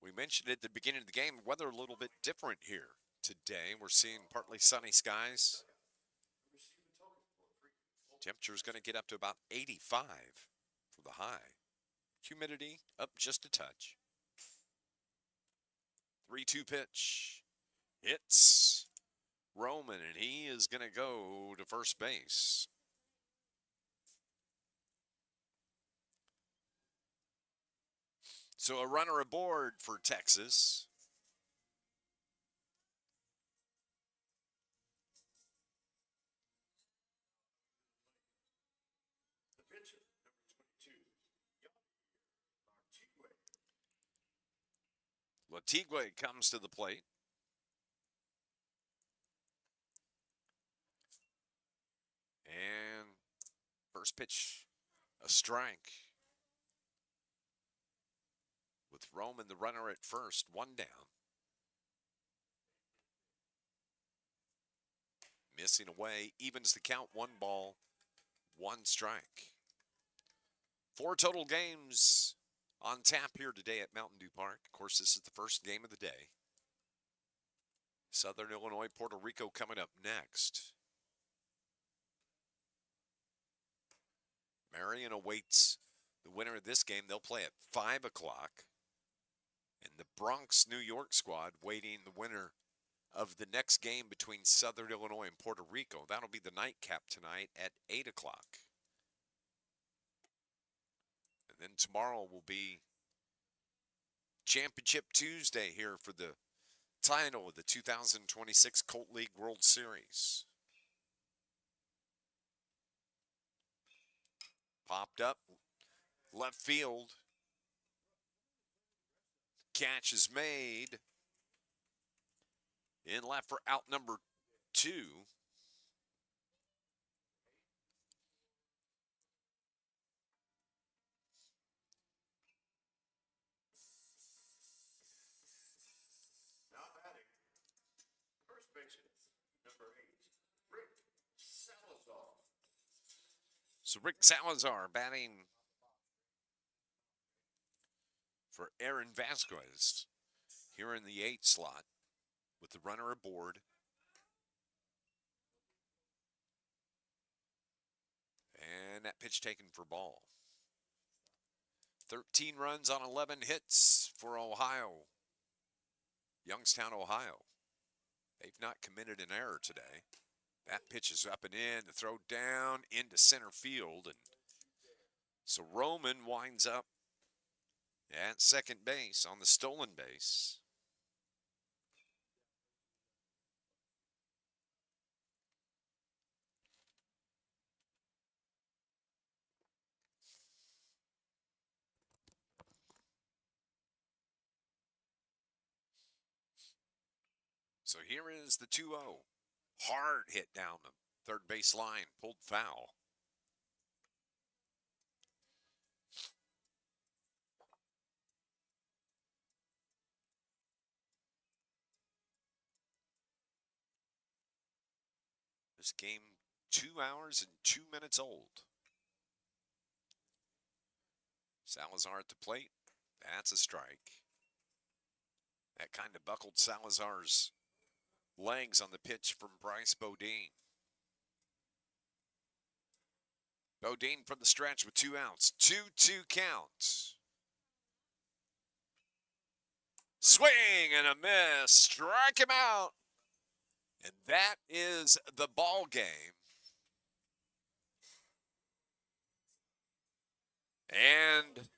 We mentioned at the beginning of the game, weather a little bit different here today. We're seeing partly sunny skies. Temperature is going to get up to about 85 for the high. Humidity up just a touch. 3-2 pitch. Hits Roman, and he is going to go to first base. So a runner aboard for Texas. The pitcher, number 22, Latigue comes to the plate. And first pitch, a strike. With Roman, the runner at first, 1 down. Missing away, evens the count, 1 ball, 1 strike. 4 total games on tap here today at Mountain Dew Park. Of course, this is the first game of the day. Southern Illinois, Puerto Rico coming up next. Marion awaits the winner of this game. They'll play at 5 o'clock. And the Bronx, New York squad waiting the winner of the next game between Southern Illinois and Puerto Rico. That'll be the nightcap tonight at 8 o'clock. And then tomorrow will be Championship Tuesday here for the title of the 2026 Colt League World Series. Popped up, left field. Catch is made. In left for out number 2. number 8, Rick Salazar. So Rick Salazar batting for Aaron Vasquez here in the 8 slot with the runner aboard. And that pitch taken for ball. 13 runs on 11 hits for Ohio. Youngstown, Ohio. They've not committed an error today. That pitch is up and in, the throw down into center field. And so Roman winds up at second base on the stolen base. So here is the 2-0. Hard hit down the third base line, pulled foul. This game 2 hours and 2 minutes old. Salazar at the plate. That's a strike. That kind of buckled Salazar's legs on the pitch from Bryce Bodine. Bodine from the stretch with 2 outs. 2-2 count. Swing and a miss. Strike him out. And that is the ball game. And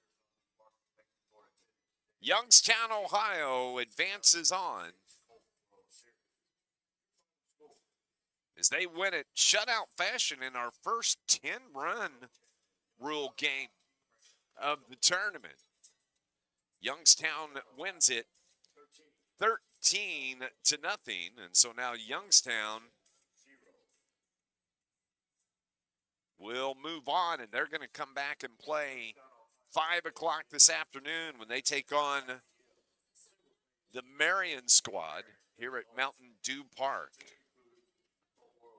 Youngstown, Ohio advances on as they win it shutout fashion in our first 10-run rule game of the tournament. Youngstown wins it 13-0, and so now Youngstown will move on, and they're going to come back and play 5 o'clock this afternoon when they take on the Marion squad here at Mountain Dew Park.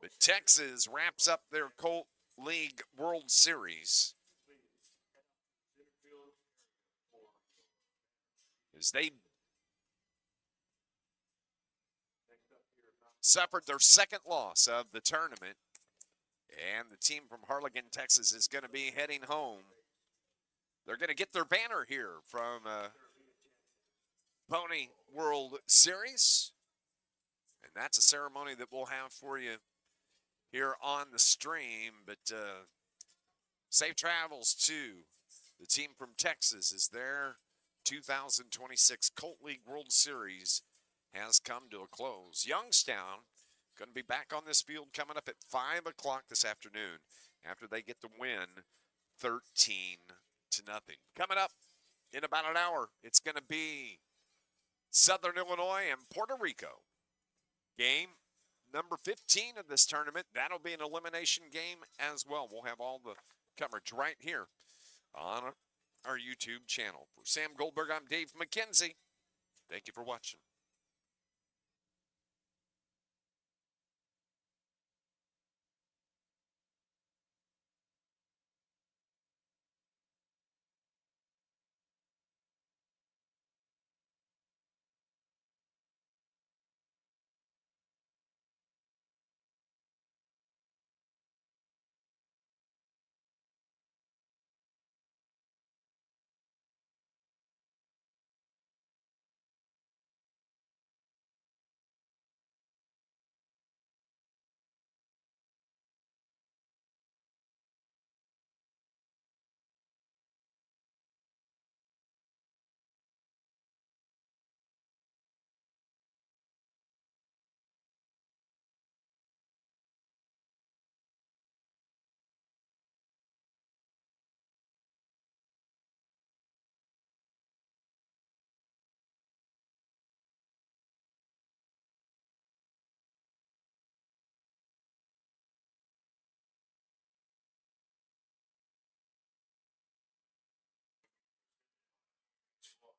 But Texas wraps up their Colt League World Series as they suffered their second loss of the tournament. And the team from Harlingen, Texas is going to be heading home. They're going to get their banner here from Pony World Series. And that's a ceremony that we'll have for you here on the stream. But safe travels to the team from Texas as their 2026 Colt League World Series has come to a close. Youngstown going to be back on this field coming up at 5 o'clock this afternoon after they get the win 13-0. Coming up in about an hour, it's going to be Southern Illinois and Puerto Rico. Game number 15 of this tournament. That'll be an elimination game as well. We'll have all the coverage right here on our YouTube channel. For Sam Goldberg, I'm Dave McKenzie. Thank you for watching.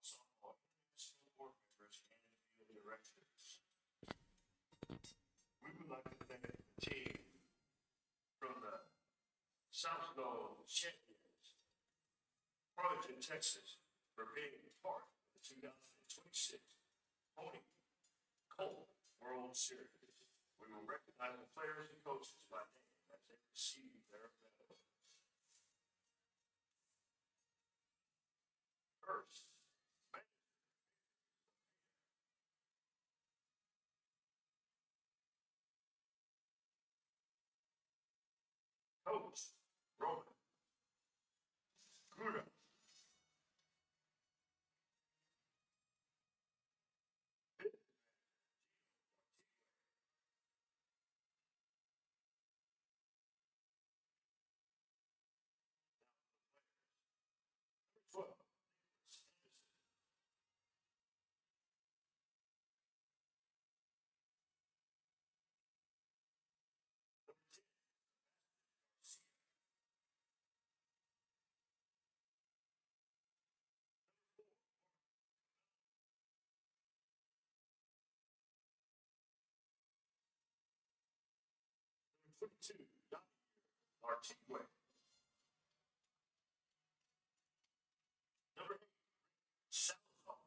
School board members and field directors. We would like to South Zone champions, Harlingen, Texas, for being part of the 2026 Pony Colt World Series. We will recognize the players and coaches by name as they receive their medals. First, Coach Roman Gouda. Number 12, number 22, Archie. Number 8, Southall.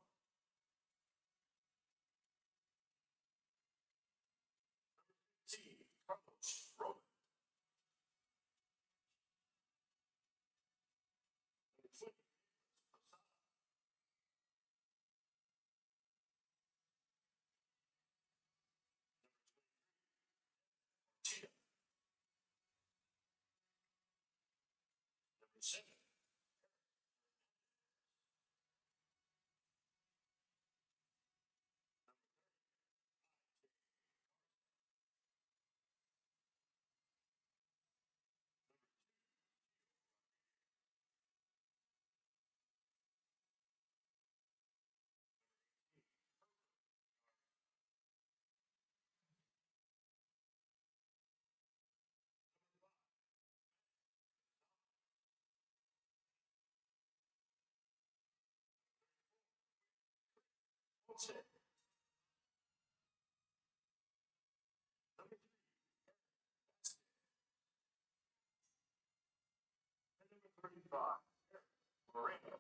Number 15, Carlos Roman. Number 20, Tia. Number 7, Colt. Number 3, and number 35, Moreno.